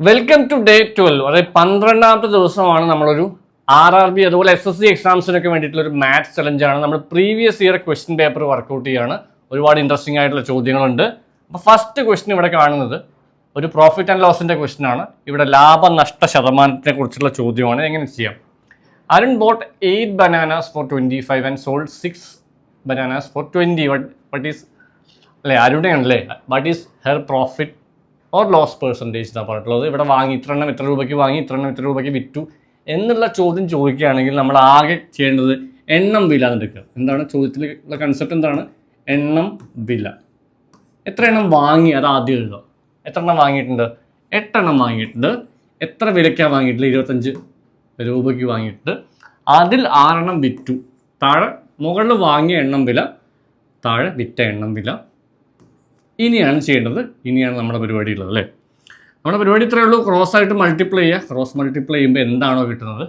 Welcome to day 12. അതായത് 12ാമത്തെ ദിവസമാണ് നമ്മളൊരു RRB അതുപോലെ SSC എക്സാംസിനൊക്കെ വേണ്ടിയിട്ടുള്ള ഒരു മാത്സ് ചലഞ്ചാണ്. നമ്മൾ previous year question paper work out ചെയ്യുകയാണ്. ഒരുപാട് ഇൻട്രസ്റ്റിംഗ് ആയിട്ടുള്ള ചോദ്യങ്ങളുണ്ട്. അപ്പോൾ ഫസ്റ്റ് ക്വസ്റ്റ്യൻ ഇവിടെ കാണുന്നത് ഒരു പ്രോഫിറ്റ് ആൻഡ് ലോസിൻ്റെ ക്വസ്റ്റ്യൻ ആണ്. ഇവിടെ ലാഭനഷ്ട ശതമാനത്തെ കുറിച്ചുള്ള ചോദ്യമാണ്. എങ്ങനെ ചെയ്യാം? Arun boat 8 bananas for 25 and sold 6 bananas for 20. What is അല്ലേ അരുണയാണല്ലേ? What is her profit or loss percentage എന്നാണ് പറഞ്ഞിട്ടുള്ളത്. ഇവിടെ വാങ്ങി ഇത്ര രൂപയ്ക്ക് വാങ്ങി ഇത്ര രൂപയ്ക്ക് വിറ്റു എന്നുള്ള ചോദ്യം ചോദിക്കുകയാണെങ്കിൽ നമ്മൾ ആകെ ചെയ്യേണ്ടത് എണ്ണം വില എന്നെടുക്കുക. എന്താണ് ചോദ്യത്തിലുള്ള കൺസെപ്റ്റ്? എന്താണ്? എണ്ണം വില. എത്ര എണ്ണം വാങ്ങി അത് ആദ്യം എഴുതുക. എത്ര എണ്ണം വാങ്ങിയിട്ടുണ്ട്? 8 എണ്ണം വാങ്ങിയിട്ടുണ്ട്. എത്ര വിലയ്ക്കാണ് വാങ്ങിയിട്ടില്ല? 25 രൂപയ്ക്ക് വാങ്ങിയിട്ട് അതിൽ 6 എണ്ണം വിറ്റു. താഴെ മുകളിൽ വാങ്ങിയ എണ്ണം വില, താഴെ വിറ്റ എണ്ണം വില. ഇനിയാണ് ചെയ്യേണ്ടത്. ഇനിയാണ് നമ്മുടെ പരിപാടി ഉള്ളത് അല്ലേ? നമ്മുടെ പരിപാടി ഇത്രയേ ഉള്ളൂ. ക്രോസ് ആയിട്ട് മൾട്ടിപ്ലൈ ചെയ്യുക. ക്രോസ് മൾട്ടിപ്ലൈ ചെയ്യുമ്പോൾ എന്താണോ കിട്ടുന്നത്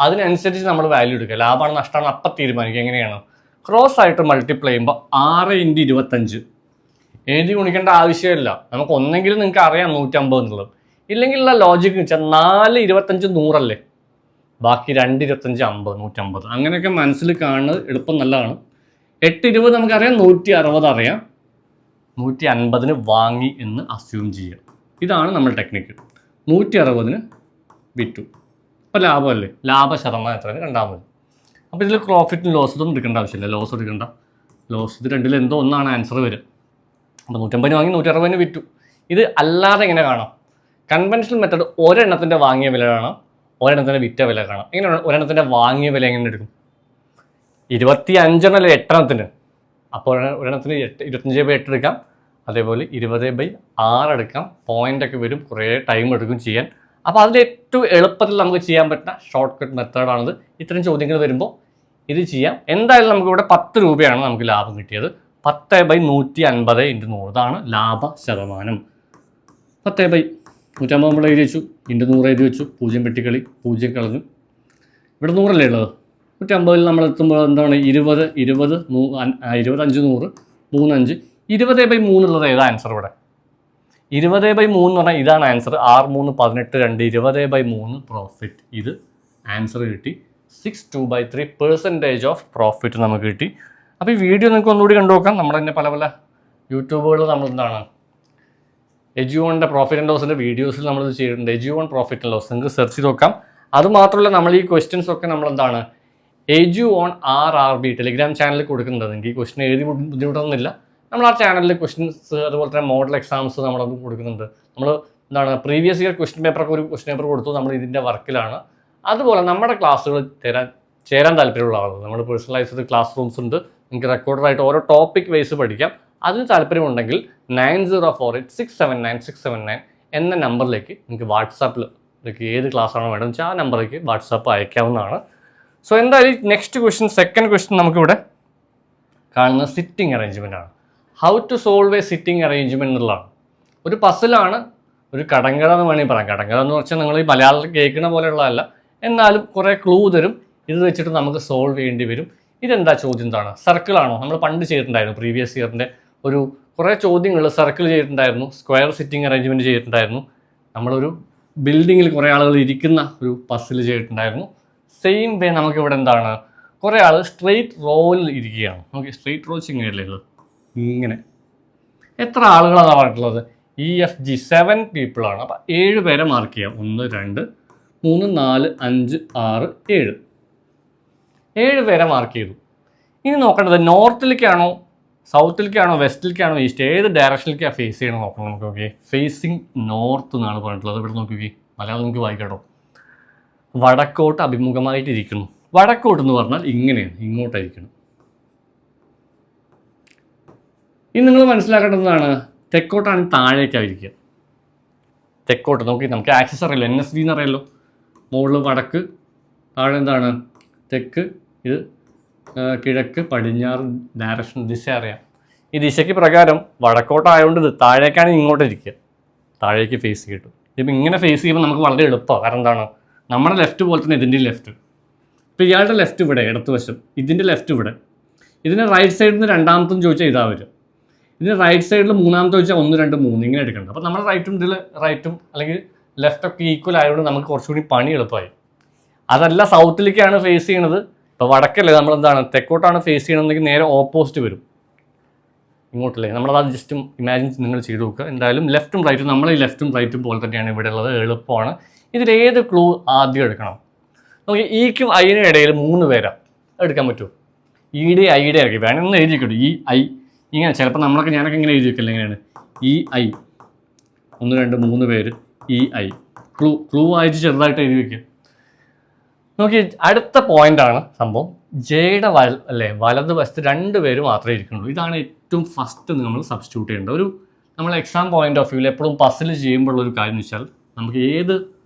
അതിനനുസരിച്ച് നമ്മൾ വാല്യൂ എടുക്കുക. ലാഭമാണ് നഷ്ടമാണ് അപ്പം തീരുമാനിക്കുക. എങ്ങനെയാണ്? ക്രോസ് ആയിട്ട് മൾട്ടിപ്ലൈ ചെയ്യുമ്പോൾ 6 × 25 എഴുതി ഗുണിക്കേണ്ട ആവശ്യമില്ല. നമുക്ക് ഒന്നെങ്കിലും നിങ്ങൾക്ക് അറിയാം 150 എന്നുള്ളത്. ഇല്ലെങ്കിലുള്ള ലോജിക്ക് വെച്ചാൽ 4 25 100 ബാക്കി 2 25 50 150 അങ്ങനെയൊക്കെ മനസ്സിൽ കാണുന്നത് എളുപ്പം നല്ലതാണ്. 8 20 നമുക്കറിയാം. 160 അറിയാം. 150 വാങ്ങി എന്ന് അസ്യൂം ചെയ്യുക. ഇതാണ് നമ്മൾ ടെക്നിക്ക്. 160 വിറ്റു. അപ്പോൾ ലാഭമല്ലേ? ലാഭ ശതമാനം എത്രയാണ് കണ്ടാൽ മതി. അപ്പോൾ ഇതിൽ പ്രോഫിറ്റും ലോസും എടുക്കേണ്ട ആവശ്യമില്ല. ലോസ് എടുക്കേണ്ട. ലോസ് ഇത് രണ്ടിൽ എന്തോ ഒന്നാണ് ആൻസർ വരിക. അപ്പോൾ 150 വാങ്ങി 160 വിറ്റു. ഇത് അല്ലാതെ എങ്ങനെ കാണാം? കൺവെൻഷണൽ മെത്തേഡ് ഒരെണ്ണത്തിൻ്റെ വാങ്ങിയ വില കാണാം, ഒരെണ്ണത്തിൻ്റെ വിറ്റ വില കാണാം. എങ്ങനെയാണ് ഒരെണ്ണത്തിൻ്റെ വാങ്ങിയ വില എങ്ങനെ എടുക്കും? 25 8 എണ്ണത്തിന്. അപ്പോൾ ഒരെണ്ണത്തിന് 25/8 എടുക്കാം. അതേപോലെ 20/6 എടുക്കാം. പോയിൻ്റൊക്കെ വരും. കുറേ ടൈം എടുക്കും ചെയ്യാൻ. അപ്പോൾ അതിൽ ഏറ്റവും എളുപ്പത്തിൽ നമുക്ക് ചെയ്യാൻ പറ്റുന്ന ഷോർട്ട് കട്ട് മെത്തേഡാണിത്. ഇത്തരം ചോദ്യങ്ങൾ വരുമ്പോൾ ഇത് ചെയ്യാം. എന്തായാലും നമുക്കിവിടെ 10 രൂപയാണ് നമുക്ക് ലാഭം കിട്ടിയത്. 10/150 × 100 ഇതാണ് ലാഭ ശതമാനം. 10/150 നമ്മൾ എഴുതി വെച്ചു. × 100 എഴുതി വെച്ചു. 0 വെട്ടിക്കളി, 0 കളഞ്ഞു. ഇവിടെ 100 അല്ലേ ഉള്ളത്? 150 നമ്മൾ എത്തുമ്പോൾ എന്താണ്? 20 20 25 100 3 5 20/3 ഉള്ളത് ഏതാ ആൻസർ? ഇവിടെ 20/3 എന്ന് പറഞ്ഞാൽ ഇതാണ് ആൻസർ. 6 3 18 2 20/3 പ്രോഫിറ്റ്. ഇത് ആൻസർ കിട്ടി. 62/3% ഓഫ് പ്രോഫിറ്റ് നമുക്ക് കിട്ടി. അപ്പോൾ ഈ വീഡിയോ നിങ്ങൾക്ക് ഒന്നുകൂടി കണ്ടു നോക്കാം. നമ്മുടെ തന്നെ പല പല യൂട്യൂബുകളിൽ നമ്മൾ എന്താണ് എജുവോണിൻ്റെ പ്രോഫിറ്റ് ആൻഡ് ലോസിൻ്റെ വീഡിയോസിൽ നമ്മളിത് ചെയ്തിട്ടുണ്ട്. എജുവോൺ പ്രോഫിറ്റ് ആൻഡ് ലോസ് നിങ്ങൾക്ക് സെർച്ച് ചെയ്ത് നോക്കാം. അതുമാത്രമല്ല നമ്മൾ ഈ ക്വസ്റ്റ്യൻസ് ഒക്കെ നമ്മളെന്താണ് എജുവോൺ RRB ടെലിഗ്രാം ചാനലിൽ കൊടുക്കുന്നുണ്ട്. നിങ്ങൾക്ക് ഈ ക്വസ്റ്റ്യൻ എഴുതി ബുദ്ധിമുട്ടൊന്നുമില്ല. നമ്മൾ ആ ചാനലിൽ ക്വസ്റ്റ്യൻസ് അതുപോലെ തന്നെ മോഡൽ എക്സാംസ് നമ്മളത് കൊടുക്കുന്നുണ്ട്. നമ്മൾ എന്താണ് പ്രീവിയസ് ഇയർ ക്വസ്റ്റ്യൻ പേപ്പറൊക്കെ ഒരു ക്വസ്റ്റ്യൻ പേപ്പർ കൊടുത്തു. നമ്മൾ ഇതിൻ്റെ വർക്കിലാണ്. അതുപോലെ നമ്മുടെ ക്ലാസ്സുകൾ ചേരാൻ താല്പര്യമുള്ള ആളുകൾ നമ്മൾ പേഴ്സണലൈസ്ഡ് ക്ലാസ് റൂംസ് ഉണ്ട്. നിങ്ങൾക്ക് റെക്കോർഡറായിട്ട് ഓരോ ടോപ്പിക് വൈസ് പഠിക്കാം. അതിന് താല്പര്യമുണ്ടെങ്കിൽ 9048679679 എന്ന നമ്പറിലേക്ക് നിങ്ങൾക്ക് വാട്സാപ്പിൽ നിങ്ങൾക്ക് ഏത് ക്ലാസ്സാണോ വേണ്ടതെന്ന് വെച്ചാൽ ആ നമ്പറിലേക്ക് വാട്സാപ്പ് അയക്കാവുന്നതാണ്. സോ എന്തായാലും നെക്സ്റ്റ് ക്വസ്റ്റ്യൻ, സെക്കൻഡ് ക്വസ്റ്റ്യൻ നമുക്കിവിടെ കാണുന്നത് സിറ്റിംഗ് അറേഞ്ച്മെൻ്റ് ആണ്. How to solve a sitting arrangement എന്നുള്ളതാണ്. ഒരു പസിലാണ്, ഒരു കടങ്കഥ എന്ന് വേണമെങ്കിൽ പറയാം. കടങ്കഥ എന്ന് വെച്ചാൽ നിങ്ങൾ ഈ മലയാളത്തിൽ കേൾക്കുന്ന പോലെയുള്ളതല്ല, എന്നാലും കുറേ ക്ലൂ തരും. ഇത് വെച്ചിട്ട് നമുക്ക് സോൾവ് ചെയ്യേണ്ടി വരും. ഇതെന്താ ചോദ്യം? എന്താണ്? സർക്കിളാണോ? നമ്മൾ പണ്ട് ചെയ്തിട്ടുണ്ടായിരുന്നു. പ്രീവിയസ് ഇയറിൻ്റെ ഒരു കുറേ ചോദ്യങ്ങൾ സർക്കിൾ ചെയ്തിട്ടുണ്ടായിരുന്നു. സ്ക്വയർ സിറ്റിംഗ് അറേഞ്ച്മെൻറ്റ് ചെയ്തിട്ടുണ്ടായിരുന്നു. നമ്മളൊരു ബിൽഡിങ്ങിൽ കുറേ ആളുകൾ ഇരിക്കുന്ന ഒരു പസിൽ ചെയ്തിട്ടുണ്ടായിരുന്നു. സെയിം വേ നമുക്കിവിടെ എന്താണ് കുറേ ആൾ സ്ട്രെയിറ്റ് റോയിൽ ഇരിക്കുകയാണ്. നമുക്ക് സ്ട്രെയിറ്റ് റോ ചിങ്ങയല്ലേ ഉള്ളത്? ഇങ്ങനെ എത്ര ആളുകളാണ് പറഞ്ഞിട്ടുള്ളത്? EFG 7 പീപ്പിളാണ്. അപ്പോൾ 7 പേരെ മാർക്ക് ചെയ്യാം. 1 2 3 4 5 6 7 7 പേരെ മാർക്ക് ചെയ്തു. ഇനി നോക്കേണ്ടത് നോർത്തിലേക്കാണോ സൗത്തിലേക്കാണോ വെസ്റ്റിലേക്കാണോ ഈസ്റ്റ് ഏത് ഡയറക്ഷനിലേക്കാണ് ഫേസ് ചെയ്യണം നോക്കണം. നമുക്ക് ഓക്കെ ഫേസിങ് നോർത്ത് എന്നാണ് പറഞ്ഞിട്ടുള്ളത്. ഇവിടെ നോക്കി മലയാളം നിങ്ങൾക്ക് വായിക്കാട്ടോ. വടക്കോട്ട് അഭിമുഖമായിട്ടിരിക്കുന്നു. വടക്കോട്ട് എന്ന് പറഞ്ഞാൽ ഇങ്ങനെയാണ്, ഇങ്ങോട്ടായിരിക്കണം. ഇനി നിങ്ങൾ മനസ്സിലാക്കേണ്ടതാണ് തെക്കോട്ടാണ് താഴേക്കായിരിക്കുക. തെക്കോട്ട് നോക്കി നമുക്ക് ആക്സസ് അറിയില്ല. NSV എന്നറിയാലോ. മുകളിൽ വടക്ക്, താഴെ എന്താണ് തെക്ക്, ഇത് കിഴക്ക് പടിഞ്ഞാറ് ഡയറക്ഷൻ ദിശ അറിയാം. ഈ ദിശയ്ക്ക് പ്രകാരം വടക്കോട്ടായതുകൊണ്ട് ഇത് താഴേക്കാണ് ഇങ്ങോട്ടിരിക്കുക. താഴേക്ക് ഫേസ് ചെയ്തിട്ട് ഇപ്പം ഇങ്ങനെ ഫേസ് ചെയ്യുമ്പോൾ നമുക്ക് വളരെ എളുപ്പമാണ്. കാരണം എന്താണ് നമ്മുടെ ലെഫ്റ്റ് പോലെ തന്നെ ഇതിൻ്റെ ലെഫ്റ്റ്. ഇപ്പോൾ ഇയാളുടെ ലെഫ്റ്റ് ഇവിടെ ഇടത്ത് വശം, ഇതിൻ്റെ ലെഫ്റ്റ് ഇവിടെ. ഇതിന് റൈറ്റ് സൈഡിൽ നിന്ന് രണ്ടാമത്തെന്ന് ചോദിച്ചാൽ ഇതാ വരും. ഇതിന് റൈറ്റ് സൈഡിൽ മൂന്നാമത്തെ ചോദിച്ചാൽ 1 2 3 ഇങ്ങനെ എടുക്കേണ്ടത്. അപ്പോൾ നമ്മുടെ റൈറ്റും ഇതിൽ റൈറ്റും അല്ലെങ്കിൽ ലെഫ്റ്റ് ഒക്കെ ഈക്വൽ ആയതുകൊണ്ട് നമുക്ക് കുറച്ചുകൂടി പണി എളുപ്പമായി. അതല്ല സൗത്തിലേക്കാണ് ഫേസ് ചെയ്യണത്, ഇപ്പോൾ വടക്കല്ലേ നമ്മൾ എന്താണ് തെക്കോട്ടാണ് ഫേസ് ചെയ്യണമെന്നെങ്കിൽ നേരെ ഓപ്പോസിറ്റ് വരും, ഇങ്ങോട്ടല്ലേ. നമ്മളത് ജസ്റ്റ് ഇമാജിൻ നിങ്ങൾ ചെയ്ത് നോക്കുക. എന്തായാലും ലെഫ്റ്റും റൈറ്റും നമ്മൾ ഈ ലെഫ്റ്റും റൈറ്റും പോലെ തന്നെയാണ് ഇവിടെ ഉള്ളത്, എളുപ്പമാണ്. ഇതിലേത് ക്ലൂ ആദ്യം എടുക്കണം? നമുക്ക് ഈക്കും ഐനും ഇടയിൽ 3 പേരാ എടുക്കാൻ പറ്റുമോ? ഈയുടെ ഐയുടെ ഇറക്കി വേണമെന്ന് എഴുതി വെക്കട്ടെ. ഈ ഐ ഇങ്ങനെ ചിലപ്പോൾ ഞാനൊക്കെ ഇങ്ങനെ എഴുതി വെക്കില്ല, എങ്ങനെയാണ് ഈ ഐ 1 2 3 പേര് ഈ ഐ ക്ലൂ ആയിട്ട് ചെറുതായിട്ട് എഴുതി വെക്കുക. നോക്കി അടുത്ത പോയിന്റാണ് സംഭവം. ജെയുടെ വലത് വശത്ത് 2 പേര് മാത്രമേ ഇരിക്കുള്ളൂ. ഇതാണ് ഏറ്റവും ഫസ്റ്റ് നമ്മൾ സബ്സ്റ്റിറ്റ്യൂട്ട് ചെയ്യേണ്ട നമ്മൾ എക്സാം പോയിന്റ് ഓഫ് വ്യൂവിൽ എപ്പോഴും പസിൽ ചെയ്യുമ്പോഴുള്ള ഒരു കാര്യം എന്ന് വെച്ചാൽ നമുക്ക് ഏത്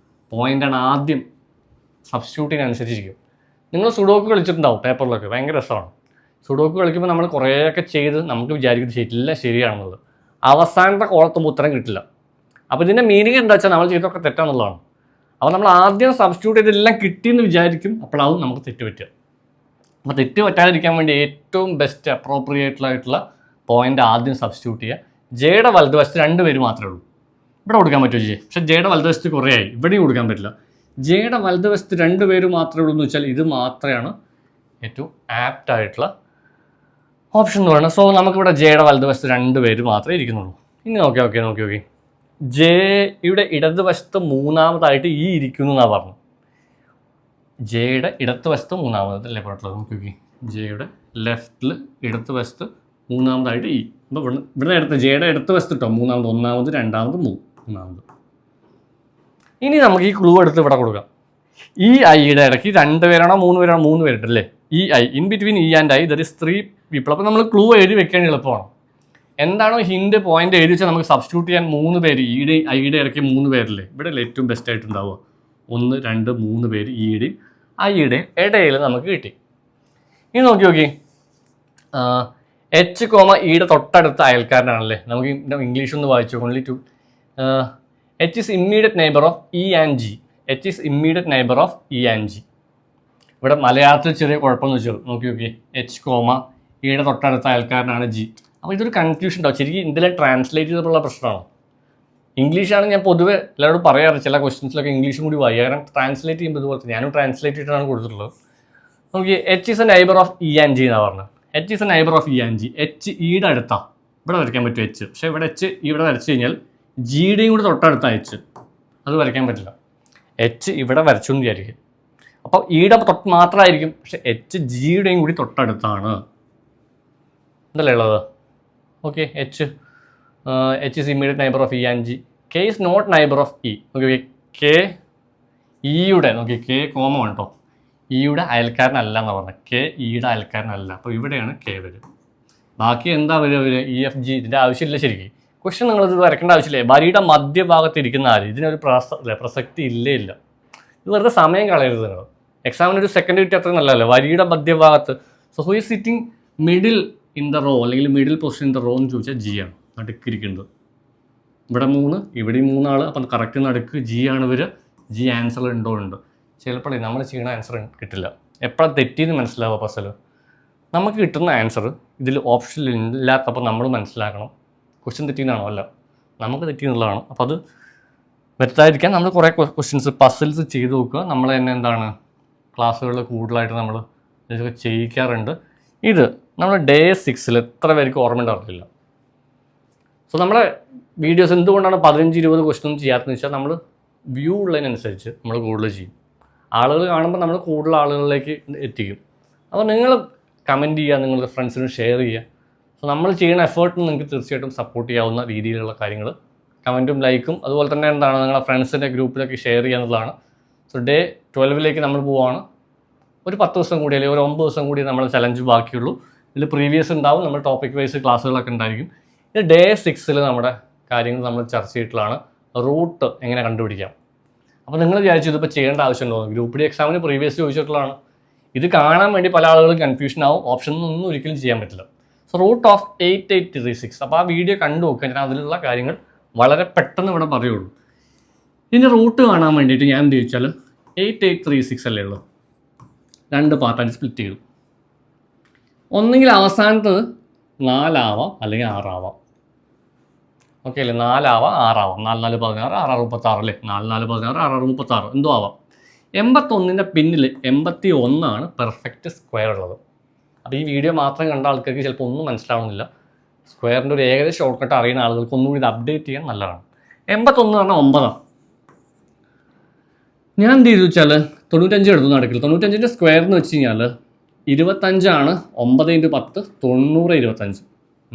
പോയിന്റാണ് ആദ്യം സബ്സ്റ്റിറ്റ്യൂട്ടിനനുസരിച്ചിരിക്കും. നിങ്ങൾ സുഡോക്ക് കളിച്ചിട്ടുണ്ടാവും പേപ്പറിലൊക്കെ, ഭയങ്കര രസമാണ്. സുഡോക്ക് കളിക്കുമ്പോൾ നമ്മൾ കുറേയൊക്കെ ചെയ്ത് നമുക്ക് വിചാരിക്കുന്നത് ശരിയില്ല ശരിയാണെന്നുള്ളത്, അവസാനത്തെ കോളത്തുമ്പോൾ ഉത്തരം കിട്ടില്ല. അപ്പോൾ ഇതിൻ്റെ മീനിങ് എന്താ വെച്ചാൽ നമ്മൾ ചെയ്തൊക്കെ തെറ്റാന്നുള്ളതാണ്. അപ്പോൾ നമ്മൾ ആദ്യം സബ്സ്റ്റിറ്റ്യൂട്ട് ചെയ്തെല്ലാം കിട്ടിയെന്ന് വിചാരിക്കും, അപ്പോഴാവും നമുക്ക് തെറ്റ് പറ്റുക. അപ്പോൾ തെറ്റ് പറ്റാതിരിക്കാൻ വേണ്ടി ഏറ്റവും ബെസ്റ്റ് അപ്രോപ്രിയേറ്റായിട്ടുള്ള പോയിന്റ് ആദ്യം സബ്സ്റ്റിറ്റ്യൂട്ട് ചെയ്യുക. ജെയുടെ വലതുവശത്ത് 2 പേര് മാത്രമേ ഉള്ളൂ. ഇവിടെ കൊടുക്കാൻ പറ്റുമോ ജെ? പക്ഷേ ജെയുടെ വലതുവശത്ത് കുറേ ആയി, ഇവിടെയും കൊടുക്കാൻ പറ്റില്ല. ജെയുടെ വലതുവശത്ത് 2 പേര് മാത്രമേ ഉള്ളൂ എന്ന് വെച്ചാൽ ഇത് മാത്രമാണ് ഏറ്റവും ആപ്റ്റ് ആയിട്ടുള്ള ഓപ്ഷൻ എന്ന് പറയുന്നത്. സോ നമുക്കിവിടെ ജെയുടെ വലതുവശത്ത് 2 പേര് മാത്രമേ ഇരിക്കുന്നുള്ളൂ. ഇനി നോക്കി ജെയുടെ ഇടതുവശത്ത് 3ാമതായിട്ട് ഈ ഇരിക്കുന്നു എന്നാണ് പറഞ്ഞു. ജെയുടെ ഇടതുവശത്ത് 3ാമത് അല്ലേ പറഞ്ഞിട്ടുള്ളത്? നോക്കി ജെയുടെ ലെഫ്റ്റിൽ ഇടതുവശത്ത് 3ാമതായിട്ട് ഈ. അപ്പോൾ ഇവിടെ ജെയുടെ ഇടതുവശത്ത് കേട്ടോ 3ാമത്, 1ാമത് 2ാമത് 3ാമത്. ഇനി നമുക്ക് ഈ ക്ലൂ എടുത്ത് ഇവിടെ കൊടുക്കാം. ഈ ഐയുടെ ഇടയ്ക്ക് 2 പേരാണോ 3 പേരാണോ? 3 പേരുണ്ടല്ലേ. ഈ I in between E and I there is 3 people. അപ്പോൾ നമ്മൾ ക്ലൂ എഴുതി വെക്കാൻ എളുപ്പമാണ്. എന്താണോ ഹിൻ്റെ പോയിന്റ് എഴുതി വെച്ചാൽ നമുക്ക് സബ്സ്റ്റിറ്റ്യൂട്ട് ചെയ്യാൻ 3 പേര് ഈയുടെ ഐയുടെ ഇടയ്ക്ക് 3 പേരല്ലേ ഇവിടെ ഏറ്റവും ബെസ്റ്റ് ആയിട്ട് ഉണ്ടാവുക. 1 2 3 പേര് ഈയുടെയും ഐയുടെ ഇടയിൽ നമുക്ക് കിട്ടി. ഇനി നോക്കി എച്ച് കോമ ഈയുടെ തൊട്ടടുത്ത അയൽക്കാരനാണല്ലേ. നമുക്ക് ഇംഗ്ലീഷ് ഒന്ന് വായിച്ചു. Only 2 H is immediate neighbour of E and G. H is immediate neighbour of E and G. ഇവിടെ മലയാളത്തിൽ ചെറിയ കുഴപ്പമെന്ന് വെച്ചാൽ നോക്കി എച്ച് കോമ ഈയുടെ തൊട്ടടുത്ത അയൽക്കാരനാണ് ജി. അപ്പോൾ ഇതൊരു കൺഫ്യൂഷൻ ഉണ്ടാവും. ശരിക്കും ഇതിലെ ട്രാൻസ്ലേറ്റ് ചെയ്തപ്പോഴുള്ള പ്രശ്നമാണ്. ഇംഗ്ലീഷാണ് ഞാൻ പൊതുവെ എല്ലാവരോടും പറയാറ്, ചില ക്വസ്റ്റ്യൻസിലൊക്കെ ഇംഗ്ലീഷും കൂടി വായി, കാരണം ട്രാൻസ്ലേറ്റ് ചെയ്യുമ്പോൾ ഇതുപോലെ ഞാനും ട്രാൻസ്ലേറ്റ് ചെയ്തിട്ടാണ് കൊടുത്തിട്ടുള്ളത്. നോക്കി H is a neighbour of E and G എന്നാണ് പറഞ്ഞത്. H is a neighbour of E and G. H ഈയുടെ അടുത്താണ്, ഇവിടെ വരയ്ക്കാൻ പറ്റും എച്ച്. പക്ഷേ ഇവിടെ എച്ച് ഇവിടെ വരച്ച് കഴിഞ്ഞാൽ ജിയുടെയും കൂടി തൊട്ടടുത്ത എച്ച് അത് വരയ്ക്കാൻ പറ്റില്ല. എച്ച് ഇവിടെ വരച്ചു എന്ന് വിചാരിക്കും. അപ്പോൾ ഈയുടെ തൊട്ട് മാത്രമായിരിക്കും, പക്ഷെ എച്ച് ജിയുടെയും കൂടി തൊട്ടടുത്താണ്. എന്തല്ലേ ഉള്ളത്? Okay H is immediate neighbour of E and G. K is not neighbour of E. നോക്കി കെ ഇയുടെ കെ കോമ കേട്ടോ, ഇയുടെ അയൽക്കാരനല്ല എന്നാണ് പറഞ്ഞത്. കെ ഇയുടെ അയൽക്കാരനല്ല. അപ്പോൾ ഇവിടെയാണ് കെ വരിക. ബാക്കി എന്താ വരിക? E F G. ഇതിൻ്റെ ആവശ്യമില്ല ശരിക്കും. ക്വസ്റ്റ്യൻ നിങ്ങളിത് വരയ്ക്കേണ്ട ആവശ്യമില്ല. വരിയുടെ മധ്യഭാഗത്ത് ഇരിക്കുന്ന ആര്, ഇതിനൊരു പ്രസക്തി ഇല്ല. ഇത് വെറുതെ സമയം കളയരുത് നിങ്ങൾ. എക്സാമിനൊരു സെക്കൻഡ് കിട്ടി അത്ര നല്ലതല്ലേ. വരിയുടെ മധ്യഭാഗത്ത്. So who is sitting middle in the row അല്ലെങ്കിൽ middle position in the row എന്ന് ചോദിച്ചാൽ ജി ആണ് നടുക്കിരിക്കുന്നത്. ഇവിടെ 3, ഇവിടെയും 3 ആൾ. അപ്പം കറക്റ്റ് നടുക്ക് ജി ആണ് വരിക. ജി ആൻസർ ഉണ്ട്. ചിലപ്പോഴേ നമ്മൾ ചെയ്യുന്ന ആൻസർ കിട്ടില്ല. എപ്പോഴാണ് തെറ്റിയെന്ന് മനസ്സിലാവുക പസൽ. നമുക്ക് കിട്ടുന്ന ആൻസർ ഇതിൽ ഓപ്ഷൻ ഇല്ലാത്തപ്പോൾ നമ്മൾ മനസ്സിലാക്കണം ക്വസ്റ്റ്യൻ തെറ്റിയെന്നാണോ, അല്ല നമുക്ക് തെറ്റിയെന്നുള്ളതാണ്. അപ്പോൾ അത് വരുത്താതിരിക്കാൻ നമ്മൾ കുറേ ക്വസ്റ്റ്യൻസ് പസിൽസ് ചെയ്ത് നോക്കുക. നമ്മൾ തന്നെ എന്താണ് ക്ലാസ്സുകളിൽ കൂടുതലായിട്ട് നമ്മൾ ഇതൊക്കെ ചെയ്യിക്കാറുണ്ട്. ഇത് നമ്മൾ ഡേ 6 എത്ര പേർക്ക് ഓർമ്മ ഉണ്ടാവില്ല. സോ നമ്മുടെ വീഡിയോസ് എന്തുകൊണ്ടാണ് 15-20 ക്വസ്റ്റ്യൻ ചെയ്യാത്തതെന്ന് വെച്ചാൽ നമ്മൾ വ്യൂ ഉള്ളതിനനുസരിച്ച് നമ്മൾ കൂടുതൽ ചെയ്യും. ആളുകൾ കാണുമ്പോൾ നമ്മൾ കൂടുതൽ ആളുകളിലേക്ക് എത്തിക്കും. അപ്പോൾ നിങ്ങൾ കമൻറ്റ് ചെയ്യുക, നിങ്ങളുടെ ഫ്രണ്ട്സിന് ഷെയർ ചെയ്യുക. സോ നമ്മൾ ചെയ്യുന്ന എഫേർട്ടിന് നിങ്ങൾക്ക് തീർച്ചയായിട്ടും സപ്പോർട്ട് ചെയ്യാവുന്ന രീതിയിലുള്ള കാര്യങ്ങൾ കമൻറ്റും ലൈക്കും അതുപോലെ തന്നെ എന്താണ് നിങ്ങളുടെ ഫ്രണ്ട്സിൻ്റെ ഗ്രൂപ്പിലൊക്കെ ഷെയർ ചെയ്യുക എന്നുള്ളതാണ്. സോ ഡേ 12 നമ്മൾ പോവുകയാണ്. ഒരു 10 ദിവസം കൂടി അല്ലെങ്കിൽ ഒരു 9 ദിവസം കൂടി നമ്മൾ ചലഞ്ച് ബാക്കിയുള്ളൂ. ഇതിൽ പ്രീവിയസ് ഉണ്ടാവും, നമ്മൾ ടോപ്പിക് വൈസ് ക്ലാസ്സുകളൊക്കെ ഉണ്ടായിരിക്കും. ഇത് ഡേ 6 നമ്മുടെ കാര്യങ്ങൾ നമ്മൾ ചർച്ച ചെയ്തിട്ടുള്ളതാണ്. റൂട്ട് എങ്ങനെ കണ്ടുപിടിക്കാം. അപ്പോൾ നിങ്ങൾ വിചാരിച്ചു ഇതിപ്പോൾ ചെയ്യേണ്ട ആവശ്യമുണ്ടോ? ഗ്രൂപ്പ് ഡി എക്സാമിന് പ്രീവിയസ് ചോദിച്ചിട്ടുള്ളതാണ്. ഇത് കാണാൻ വേണ്ടി പല ആളുകളും കൺഫ്യൂഷൻ ആവും. ഓപ്ഷനൊന്നും ഒരിക്കലും ചെയ്യാൻ പറ്റില്ല. So root of 8836. അപ്പോൾ ആ വീഡിയോ കണ്ടു നോക്കുക. ഞാൻ അതിലുള്ള കാര്യങ്ങൾ വളരെ പെട്ടെന്ന് ഇവിടെ പറയുള്ളൂ. ഇതിൻ്റെ റൂട്ട് കാണാൻ വേണ്ടിയിട്ട് ഞാൻ എന്ത് ചോദിച്ചാൽ 8836 അല്ലേ ഉള്ളൂ. 2 പാർട്ടായിട്ട് സ്പ്ലിറ്റ് ചെയ്തു. ഒന്നെങ്കിൽ അവസാനത്തത് 4 ആവാം അല്ലെങ്കിൽ 6 ആവാം. ഓക്കെ അല്ലേ? 4 ആവാം, 6 ആവാം. 4 4 16, 6 6 36 അല്ലേ? 4 4 16, 6 6 36 എന്തോ ആവാം. 81ൻ്റെ പിന്നിൽ 81 പെർഫെക്റ്റ് സ്ക്വയർ ഉള്ളത്. അപ്പോൾ ഈ വീഡിയോ മാത്രം കണ്ട ആൾക്കാർക്ക് ചിലപ്പോൾ ഒന്നും മനസ്സിലാവുന്നില്ല. സ്ക്വയറിൻ്റെ ഒരു ഏകദേശം ഷോർട്ട് കട്ട് അറിയുന്ന ആളുകൾക്ക് ഒന്നുകൂടി ഇത് അപ്ഡേറ്റ് ചെയ്യാൻ നല്ലതാണ്. 81 പറഞ്ഞാൽ 9. ഞാൻ എന്ത് ചെയ്തു വെച്ചാൽ 95 എടുത്തു നടക്കില്ല. 95ൻ്റെ സ്ക്വയർ എന്ന് വെച്ച് കഴിഞ്ഞാൽ 25 9 × 10 90 25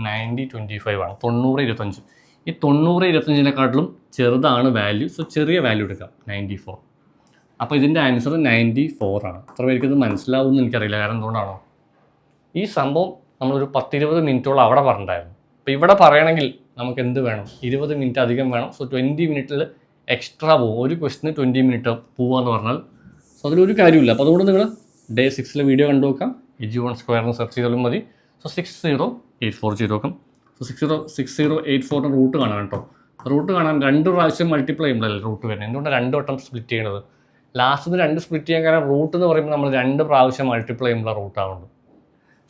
90 25 ആണ്. 90 25. ഈ 90 25നെക്കാട്ടിലും ചെറുതാണ് വാല്യൂ. സോ ചെറിയ വാല്യൂ എടുക്കാം, 94. അപ്പോൾ ഇതിൻ്റെ ആൻസർ 94 ആണ്. എത്ര പേർക്ക് ഇത് മനസ്സിലാവുമെന്ന് എനിക്കറിയില്ല. കാരണം എന്തുകൊണ്ടാണോ, ഈ സംഭവം നമ്മളൊരു 10-20 മിനിറ്റോളം അവിടെ പറഞ്ഞിട്ടുണ്ടായിരുന്നു. അപ്പോൾ ഇവിടെ പറയണമെങ്കിൽ നമുക്ക് എന്ത് വേണം, 20 മിനിറ്റ് അധികം വേണം. സോ 20 മിനിറ്റിൽ എക്സ്ട്രാ പോകും. ഒരു ക്വസ്റ്റിന് 20 മിനിറ്റ് പോവാന്ന് പറഞ്ഞാൽ സോ അതിലൊരു കാര്യമില്ല. അപ്പോൾ അതുകൊണ്ട് നിങ്ങൾ ഡേ 6 വീഡിയോ കണ്ടു നോക്കാം. EG1 സ്ക്വയറിന് സെർച്ച് ചെയ്താലും മതി. സോ 60840 ചെയ്ത് നോക്കാം. സോ 6084 റൂട്ട് കാണാൻ കേട്ടോ. റൂട്ട് കാണാൻ 2 പ്രാവശ്യം മൾട്ടിപ്ലൈ ചെയ്യുമ്പോഴല്ലേ റൂട്ട് വരുന്നത്. എന്തുകൊണ്ടാണ് 2 വട്ടം സ്പ്ലിറ്റ് ചെയ്യണത്? ലാസ്റ്റ് 2 സ്പ്ലിറ്റ് ചെയ്യാൻ കാരണം റൂട്ട് എന്ന് പറയുമ്പോൾ നമ്മൾ 2 പ്രാവശ്യം മൾട്ടിപ്ലൈ ചെയ്യുമ്പോൾ റൂട്ട് ആവുന്നുണ്ട്.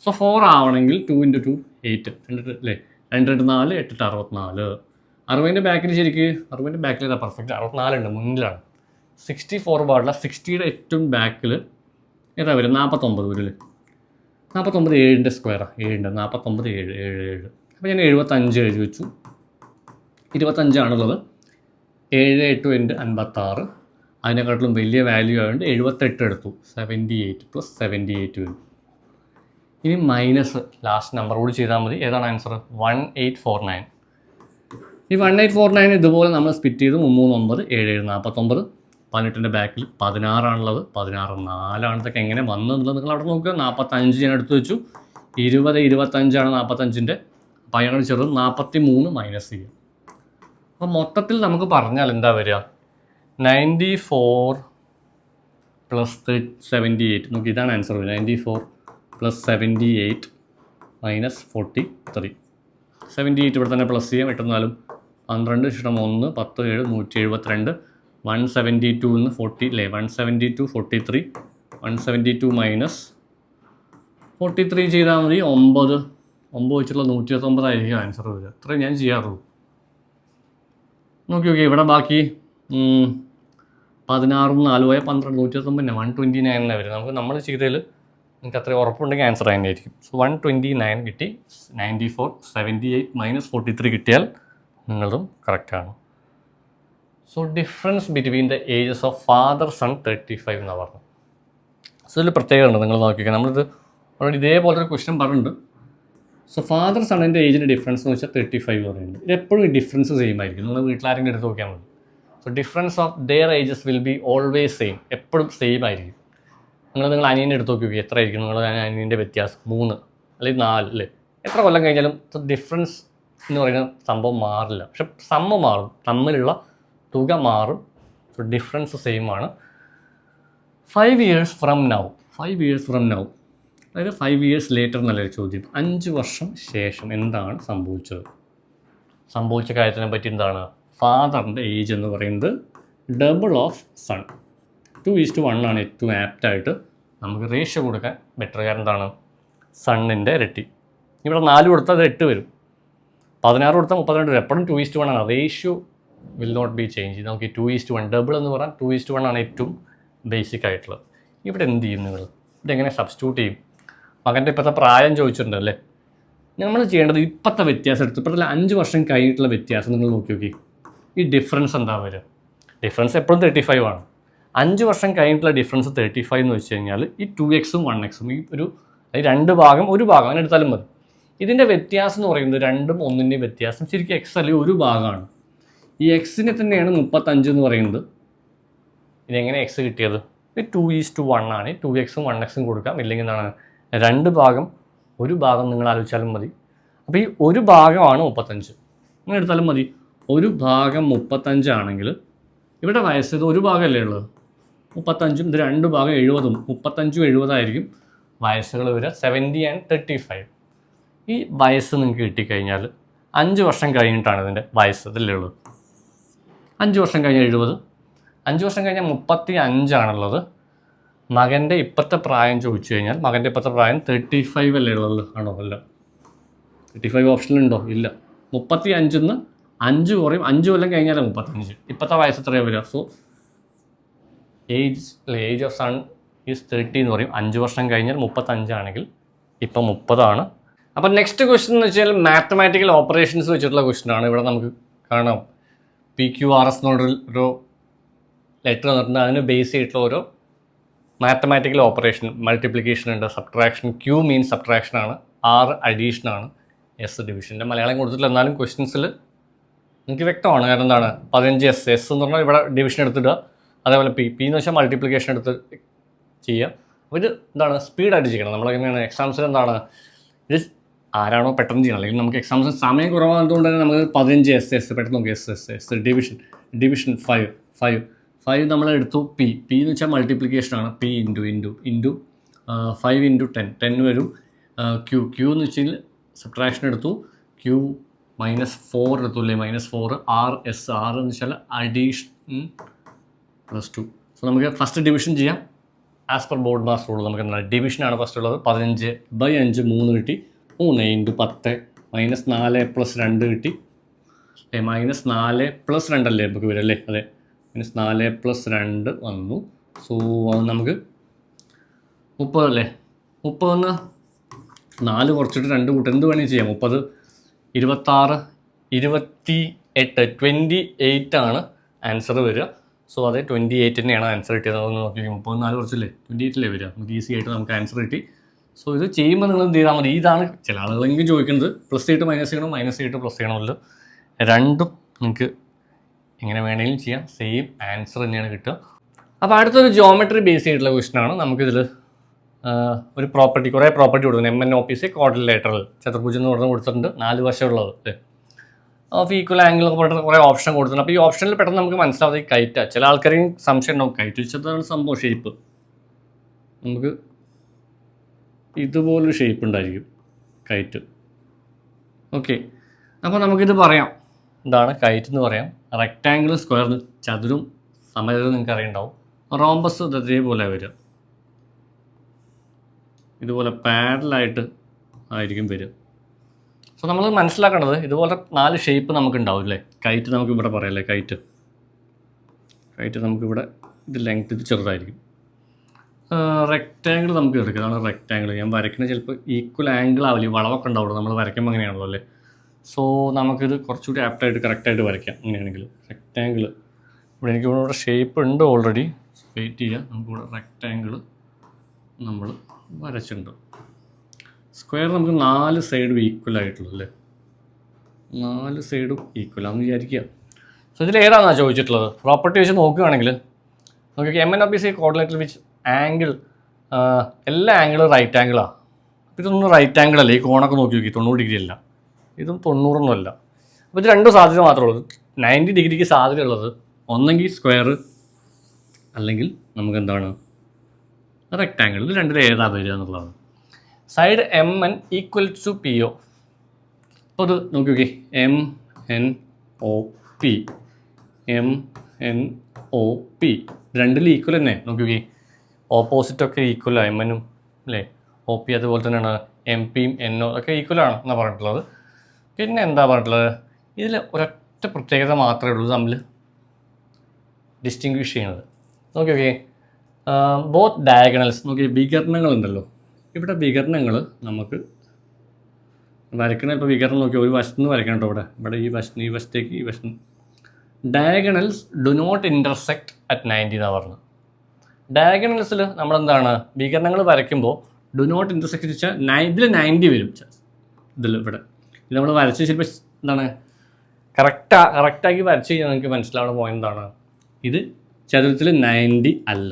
സോ 4 ആവണമെങ്കിൽ 2 × 2 8 അല്ലേ? 2 × 4 8 64. 60ൻ്റെ ബാക്കിൽ ശരിക്ക് 60ൻ്റെ ബാക്കിൽ ഏതാ പെർഫെക്റ്റ്? 64 ഉണ്ട്, മുന്നിലാണ്. 64 പാടില്ല. 60യുടെ ഏറ്റവും ബാക്കിൽ ഏതാ വരും? 49 വരും അല്ലേ? 49 7ൻ്റെ സ്ക്വയറാണ്. 7 49 7 7 7. അപ്പോൾ ഞാൻ 75 എഴുതി വെച്ചു. 25 7 8 56. അതിനെക്കാട്ടിലും വലിയ വാല്യൂ ആയതുകൊണ്ട് 78 എടുത്തു. 78 + 78 വരും. ഇനി മൈനസ് ലാസ്റ്റ് നമ്പർ കൂടി ചെയ്താൽ മതി. ഏതാണ് ആൻസർ? 1849. ഈ 1849 ഇതുപോലെ നമ്മൾ സ്പ്ലിറ്റ് ചെയ്ത് 3 9 7 7 49. 18ൻ്റെ ബാക്കിൽ 16 16 4 ഇതൊക്കെ എങ്ങനെ വന്നതെന്നുള്ളത് നിങ്ങൾ അവിടെ നോക്കുക. 45 ഞാൻ എടുത്തു വെച്ചു. 20 25 45ൻ്റെ. അപ്പോൾ അതിനോട് ചെറുത് 43 മൈനസ് ചെയ്യുക. അപ്പോൾ മൊത്തത്തിൽ നമുക്ക് പറഞ്ഞാൽ എന്താ വരിക? 94 + 78. നമുക്ക് ഇതാണ് ആൻസർ വരിക. 94 + 78 - 43. 78 ഇവിടെ തന്നെ പ്ലസ് ചെയ്യാം. 8 4 12 ഇഷ്ടം 1 10 7 172. 172 40 അല്ലേ? 172 43. 172 - 43 ചെയ്താൽ മതി. 9 വെച്ചിട്ടുള്ള 129 ആയിരിക്കും ആൻസർ വരിക. അത്രയും ഞാൻ ചെയ്യാറുള്ളൂ. നോക്കി ഇവിടെ ബാക്കി 16 4 പോയാൽ 12 129 129 വരും. നമ്മൾ ചെയ്തതിൽ നിങ്ങൾക്ക് അത്രയും ഉറപ്പുണ്ടെങ്കിൽ ആൻസർ തന്നെയായിരിക്കും. സോ 129 കിട്ടി. 94 78 - 43 കിട്ടിയാൽ നിങ്ങളും കറക്റ്റാണ്. So difference between the ages of father son 35 എന്നാണ് പറഞ്ഞത്. സോ ഇതിൽ പ്രത്യേകത ഉണ്ട്, നിങ്ങൾ നോക്കിക്കുക. നമ്മളിത് ഓൾറെഡി ഇതേപോലത്തെ ഒരു ക്വസ്റ്റ്യൻ പറഞ്ഞിട്ടുണ്ട്. സോ ഫാദർ സണ്ണിൻ്റെ ഏജിൻ്റെ ഡിഫറൻസ് എന്ന് വെച്ചാൽ 35 പറയുന്നത്. ഇത് എപ്പോഴും ഈ ഡിഫറൻസ് സെയിം ആയിരിക്കും. നിങ്ങൾ വീട്ടിലാരെങ്കിലും എടുത്ത് നോക്കിയാൽ മതി. So difference of their ages will be always same. എപ്പോഴും സെയിം ആയിരിക്കും. നിങ്ങൾ അനിയനെ എടുത്ത് നോക്കി എത്ര ആയിരിക്കും നിങ്ങൾ അനിയൻ്റെ വ്യത്യാസം? 3 അല്ലെങ്കിൽ 4 അല്ലേ? എത്ര കൊല്ലം കഴിഞ്ഞാലും ഡിഫറൻസ് എന്ന് പറയുന്ന സംഭവം മാറില്ല. പക്ഷെ സമ്മ് മാറും, തമ്മിലുള്ള തുക മാറും. സോ ഡിഫറൻസ് സെയിം ആണ്. 5 years from now. 5 years from now, അതായത് 5 years later എന്നല്ലൊരു ചോദ്യം. 5 വർഷം ശേഷം എന്താണ് സംഭവിച്ചത്? സംഭവിച്ച കാര്യത്തിനെ പറ്റി എന്താണ്? ഫാദറിൻ്റെ ഏജ് എന്ന് പറയുന്നത് ഡബിൾ ഓഫ് സൺ. 2:1 ആണ് ഏറ്റവും ആപ്റ്റായിട്ട് നമുക്ക് റേഷ്യോ കൊടുക്കാൻ ബെറ്റർ. കാരണം എന്താണ്? സണ്ണിൻ്റെ ഇരട്ടി. ഇവിടെ 4 കൊടുത്താൽ അത് 8 വരും. 16 കൊടുത്താൽ 32 വരും. എപ്പോഴും 2:1 ആണ്. Ratio will not be change. നമുക്ക് 2:1 ഡബിൾ എന്ന് പറഞ്ഞാൽ 2:1 ആണ് ഏറ്റവും ബേസിക് ആയിട്ടുള്ളത്. ഇവിടെ എന്ത് ചെയ്യും നിങ്ങൾ? ഇതെങ്ങനെ സബ്സ്റ്റിറ്റ്യൂട്ട് ചെയ്യും? മകൻ്റെ ഇപ്പോഴത്തെ പ്രായം ചോദിച്ചിട്ടുണ്ട് അല്ലേ? നമ്മൾ ചെയ്യേണ്ടത് ഇപ്പോഴത്തെ വ്യത്യാസം എടുത്ത് ഇപ്പോഴത്തെ 5 വർഷം കഴിഞ്ഞിട്ടുള്ള വ്യത്യാസം നിങ്ങൾ നോക്കി. ഈ ഡിഫറൻസ് എന്താ വരിക? ഡിഫറൻസ് എപ്പോഴും 35 ആണ്. 5 വർഷം കഴിഞ്ഞിട്ടുള്ള ഡിഫറൻസ് 35 എന്ന് വെച്ച് കഴിഞ്ഞാൽ ഈ 2x-ഉം 1x-ഉം ഈ ഒരു 2 ഭാഗം 1 ഭാഗം അങ്ങനെ എടുത്താലും മതി. ഇതിൻ്റെ വ്യത്യാസം എന്ന് പറയുന്നത് 2ഉം 1ൻ്റെയും വ്യത്യാസം ശരിക്കും x അല്ലെങ്കിൽ 1 ഭാഗമാണ്. ഈ എക്സിനെ തന്നെയാണ് 35 എന്ന് പറയുന്നത്. ഇതെങ്ങനെ എക്സ് കിട്ടിയത്? ഇത് 2:1 ആണ്. 2x-ഉം 1x-ഉം കൊടുക്കാം. ഇല്ലെങ്കിൽ എന്താണ് 2 ഭാഗം 1 ഭാഗം നിങ്ങൾ ആലോചിച്ചാലും മതി. അപ്പോൾ ഈ 1 ഭാഗമാണ് 35. നിങ്ങൾ എടുത്താലും മതി. 1 ഭാഗം 35 ആണെങ്കിൽ ഇവിടെ വയസ്സ് ഇത് 1 ഭാഗമല്ലേ ഉള്ളത്? 35ഉം ഇത് 2 ഭാഗം 70ഉം 35ഉം 70 ആയിരിക്കും വയസ്സുകൾ വരിക. 70 and 35. ഈ വയസ്സ് നിങ്ങൾക്ക് കിട്ടിക്കഴിഞ്ഞാൽ 5 വർഷം കഴിഞ്ഞിട്ടാണ് ഇതിൻ്റെ വയസ്സ് ഇതല്ലേ ഉള്ളത്. 5 വർഷം കഴിഞ്ഞാൽ 70, 5 വർഷം കഴിഞ്ഞാൽ 35 ആണുള്ളത്. മകൻ്റെ ഇപ്പോഴത്തെ പ്രായം ചോദിച്ചു കഴിഞ്ഞാൽ മകൻ്റെ ഇപ്പോഴത്തെ പ്രായം 35 അല്ലേ ഉള്ളത്? ആണോ? അല്ല. 35 ഓപ്ഷനിലുണ്ടോ? ഇല്ല. 35-ന്ന് 5 കുറയും, 5 കൊല്ലം കഴിഞ്ഞാൽ 35. ഇപ്പോഴത്തെ വയസ്സ് എത്രയാണ് വരിക? So age of son is 30 എന്ന് പറയും. 5 വർഷം കഴിഞ്ഞാൽ 35 ആണെങ്കിൽ ഇപ്പം 30 ആണ്. അപ്പം നെക്സ്റ്റ് ക്വസ്റ്റ്യൻ എന്ന് വെച്ചാൽ മാത്തമാറ്റിക്കൽ ഓപ്പറേഷൻസ് വെച്ചിട്ടുള്ള ക്വസ്റ്റ്യൻ ആണ്. ഇവിടെ നമുക്ക് കാണാം PQRS എന്നൊരു ലെറ്റർ തന്നിട്ടുണ്ട്. അതിന് ബേസ് ചെയ്തിട്ടുള്ള ഓരോ മാത്തമാറ്റിക്കൽ ഓപ്പറേഷൻ, മൾട്ടിപ്ലിക്കേഷൻ ഉണ്ട്, സബ്ട്രാക്ഷൻ, Q മീൻസ് സബ്ട്രാക്ഷൻ ആണ്, R അഡീഷൻ ആണ്, S ഡിവിഷൻ്റെ മലയാളം കൊടുത്തിട്ടില്ല. എന്നാലും ക്വസ്റ്റ്യൻസിൽ എനിക്ക് വ്യക്തമാണ്. കാരണം എന്താണ് 15 S എന്ന് പറഞ്ഞാൽ ഇവിടെ ഡിവിഷൻ എടുത്തിടുക, അതേപോലെ P എന്ന് വെച്ചാൽ മൾട്ടിപ്ലിക്കേഷൻ എടുത്ത് ചെയ്യുക. അപ്പോൾ ഇത് എന്താണ് സ്പീഡായിട്ട് ചെയ്യണം. നമ്മളെങ്ങനെയാണ് എക്സാംസിൽ എന്താണ് ഇത് ആരാണോ പെട്ടെന്ന് ചെയ്യണം, അല്ലെങ്കിൽ നമുക്ക് എക്സാംസിന് സമയം കുറവാകുന്നതുകൊണ്ട് തന്നെ നമുക്ക് 15 S പെട്ടെന്ന് നോക്കി S ഡിവിഷൻ 5 നമ്മൾ എടുത്തു. P എന്ന് വെച്ചാൽ മൾട്ടിപ്ലിക്കേഷൻ ആണ്. P ഇൻറ്റു 5 ഇൻറ്റു 10 വരും. Q എന്ന് വെച്ചാൽ സബ്ട്രാക്ഷൻ എടുത്തു. Q -4 എടുത്തു അല്ലേ, -4. R എന്ന് വെച്ചാൽ അഡീഷൻ +2. സോ നമുക്ക് ഫസ്റ്റ് ഡിവിഷൻ ചെയ്യാം. As per board mass rule നമുക്ക് എന്താണ് ഡിവിഷനാണ് ഫസ്റ്റ് ഉള്ളത്. 15/5 3 കിട്ടി. 3 ഇൻറ്റു 10 -4 + 2 കിട്ടി. -4 + 2 അല്ലേ നമുക്ക് വരും അല്ലേ? അതെ, -4 + 2 വന്നു. സോ നമുക്ക് 30 അല്ലേ? 30 4 കുറച്ചിട്ട് 2 കൂട്ടം എന്ത് വേണമെങ്കിൽ ചെയ്യാം. 30 26 28 28 ആണ് ആൻസർ വരിക. സോ അതെ 28 തന്നെയാണ് ആൻസർ കിട്ടിയത്. അതൊന്ന് നോക്കി 34 കുറച്ചില്ലേ 28 അല്ലേ വരിക. നമുക്ക് ഈസി ആയിട്ട് നമുക്ക് ആൻസർ കിട്ടി. സോ ഇത് ചെയ്യുമ്പോൾ നിങ്ങൾ എന്ത് ചെയ്താൽ മതി, ഇതാണ് ചില ആളുകളെങ്കിലും ചോദിക്കുന്നത്, +8 മൈനസ് ചെയ്യണം, -8 പ്ലസ് ചെയ്യണമല്ലോ. രണ്ടും നിങ്ങൾക്ക് എങ്ങനെ വേണമെങ്കിലും ചെയ്യാം, സെയിം ആൻസർ തന്നെയാണ് കിട്ടുക. അപ്പോൾ അടുത്തൊരു ജോമെട്രി ബേസ് ചെയ്തിട്ടുള്ള ക്വസ്റ്റനാണ്. നമുക്കിതിൽ ഒരു പ്രോപ്പർട്ടി, കുറേ പ്രോപ്പർട്ടി കൊടുക്കുന്നത്. MNOPC ക്വാഡ്രിലേറ്ററൽ ചതുർഭുജം എന്ന് പറഞ്ഞ് കൊടുത്തിട്ടുണ്ട്. 4 വശമുള്ളത് അല്ലേ. ഓഫ് ഈക്വൽ ആംഗിൾ ഒക്കെ പറഞ്ഞിട്ട് കുറേ ഓപ്ഷൻ കൊടുത്തിട്ടുണ്ട്. അപ്പോൾ ഈ ഓപ്ഷനിൽ പെട്ടെന്ന് നമുക്ക് മനസ്സിലാവുന്നത് ഈ കൈറ്റാണ്. ചില ആൾക്കാരെയും സംശയം ഉണ്ടാവും, കൈറ്റ് വെച്ചതാണ് സംഭവം. ഷേപ്പ് നമുക്ക് ഇതുപോലൊരു ഷേപ്പ് ഉണ്ടായിരിക്കും കൈറ്റ്. ഓക്കെ, അപ്പോൾ നമുക്കിത് പറയാം, എന്താണ് കൈറ്റ് എന്ന് പറയാം. റെക്റ്റാങ്കിൾ, സ്ക്വയർ, ചതുരും സമചതുരം നിങ്ങൾക്ക് അറിയുണ്ടാവും. റോംബസ് ഇതേപോലെ വരിക, ഇതുപോലെ പാരലായിട്ട് ആയിരിക്കും വരിക. സോ നമ്മൾ മനസ്സിലാക്കേണ്ടത് ഇതുപോലെ 4 ഷേപ്പ് നമുക്ക് ഉണ്ടാവും അല്ലേ. കൈറ്റ് നമുക്ക് ഇവിടെ പറയാമല്ലേ, കൈറ്റ് നമുക്കിവിടെ ഇത് ലെങ്ത് ഇത് ചെറുതായിരിക്കും. റെക്റ്റാങ്കിൾ നമുക്ക് എടുക്കുക, അതാണ് റെക്റ്റാങ്കിൾ. ഞാൻ വരയ്ക്കുന്നത് ചിലപ്പോൾ ഈക്വൽ ആംഗിൾ ആവില്ല, വളവൊക്കെ ഉണ്ടാവുള്ളൂ. നമ്മൾ വരയ്ക്കുമ്പോൾ അങ്ങനെയാണല്ലോ അല്ലേ. സോ നമുക്കിത് കുറച്ചുകൂടി ആപ്റ്റായിട്ട് കറക്റ്റായിട്ട് വരയ്ക്കാം. അങ്ങനെയാണെങ്കിൽ റെക്റ്റാങ്കിൾ ഇവിടെ എനിക്ക് ഇവിടെ ഷേപ്പ് ഉണ്ട് ഓൾറെഡി. വെയിറ്റ് ചെയ്യുക, നമുക്കിവിടെ റെക്റ്റാങ്കിൾ നമ്മൾ വരച്ചിട്ടുണ്ട്. സ്ക്വയർ നമുക്ക് 4 സൈഡും ഈക്വൽ ആയിട്ടുള്ളൂ അല്ലേ, 4 സൈഡും ഈക്വലാണെന്ന് വിചാരിക്കുക. സോ ഇതിൽ ഏതാണെന്നാണ് ചോദിച്ചിട്ടുള്ളത്. പ്രോപ്പർട്ടി വെച്ച് നോക്കുകയാണെങ്കിൽ നമുക്ക് MNOPC കോർഡിനേറ്റർ വിച്ച് ആംഗിൾ, എല്ലാ ആംഗിളും റൈറ്റ് ആംഗിളാണ്. അപ്പോൾ ഇതൊന്നും റൈറ്റ് ആംഗിൾ അല്ല. ഈ കോണൊക്കെ നോക്കി 90 ഡിഗ്രി അല്ല, ഇതും 90 അല്ല. അപ്പോൾ ഇത് 2 സാധ്യത മാത്രമേ ഉള്ളൂ. 90 ഡിഗ്രിക്ക് സാധ്യതയുള്ളത് ഒന്നെങ്കിൽ സ്ക്വയർ അല്ലെങ്കിൽ നമുക്ക് എന്താണ് റെക്റ്റാങ്കിൾ. ഇത് രണ്ടിൽ ഏതാ വരിക എന്നുള്ളതാണ്. Side MN = PO. അപ്പോൾ ഇത് നോക്കി നോക്കി, MNOP രണ്ടിൽ ഈക്വൽ തന്നെ. നോക്കി നോക്കി, ഓപ്പോസിറ്റൊക്കെ ഈക്വലാണ്, MNഉം അല്ലേ, OP അതുപോലെ തന്നെയാണ്. MP-യും NO ഒക്കെ ഈക്വലാണ് എന്നാണ് പറഞ്ഞിട്ടുള്ളത്. പിന്നെ എന്താ പറഞ്ഞിട്ടുള്ളത്, ഇതിൽ ഒരൊറ്റ പ്രത്യേകത മാത്രമേ ഉള്ളൂ തമ്മിൽ ഡിസ്റ്റിങ്വിഷ് ചെയ്യുന്നത്. നോക്കി നോക്കി, ബോത്ത് ഡയഗണൽസ്. നോക്കി, വികരണങ്ങളുണ്ടല്ലോ, ഇവിടെ വികരണങ്ങൾ നമുക്ക് വരയ്ക്കണം. ഇപ്പോൾ വികരണം നോക്കി, ഒരു വശത്ത് നിന്ന് വരയ്ക്കണം കേട്ടോ. ഇവിടെ ഈ വശത്തേക്ക് ഈ വശം. Diagonals do not intersect at 90 എന്നാണ് പറഞ്ഞത്. ഡയഗണൽസിൽ നമ്മളെന്താണ് വികരണങ്ങൾ വരയ്ക്കുമ്പോൾ ഡു നോട്ട് ഇൻ്റർസെക്റ്റ് വെച്ചാൽ ഇതിൽ 90 വരും. ഇവിടെ ഇത് നമ്മൾ വരച്ച് ചിലപ്പോൾ എന്താണ് കറക്റ്റാക്കി വരച്ച് കഴിഞ്ഞാൽ നിങ്ങൾക്ക് മനസ്സിലാവുന്ന പോയിന്റ് എന്താണ്, ഇത് ചതുരത്തിൽ 90 അല്ല.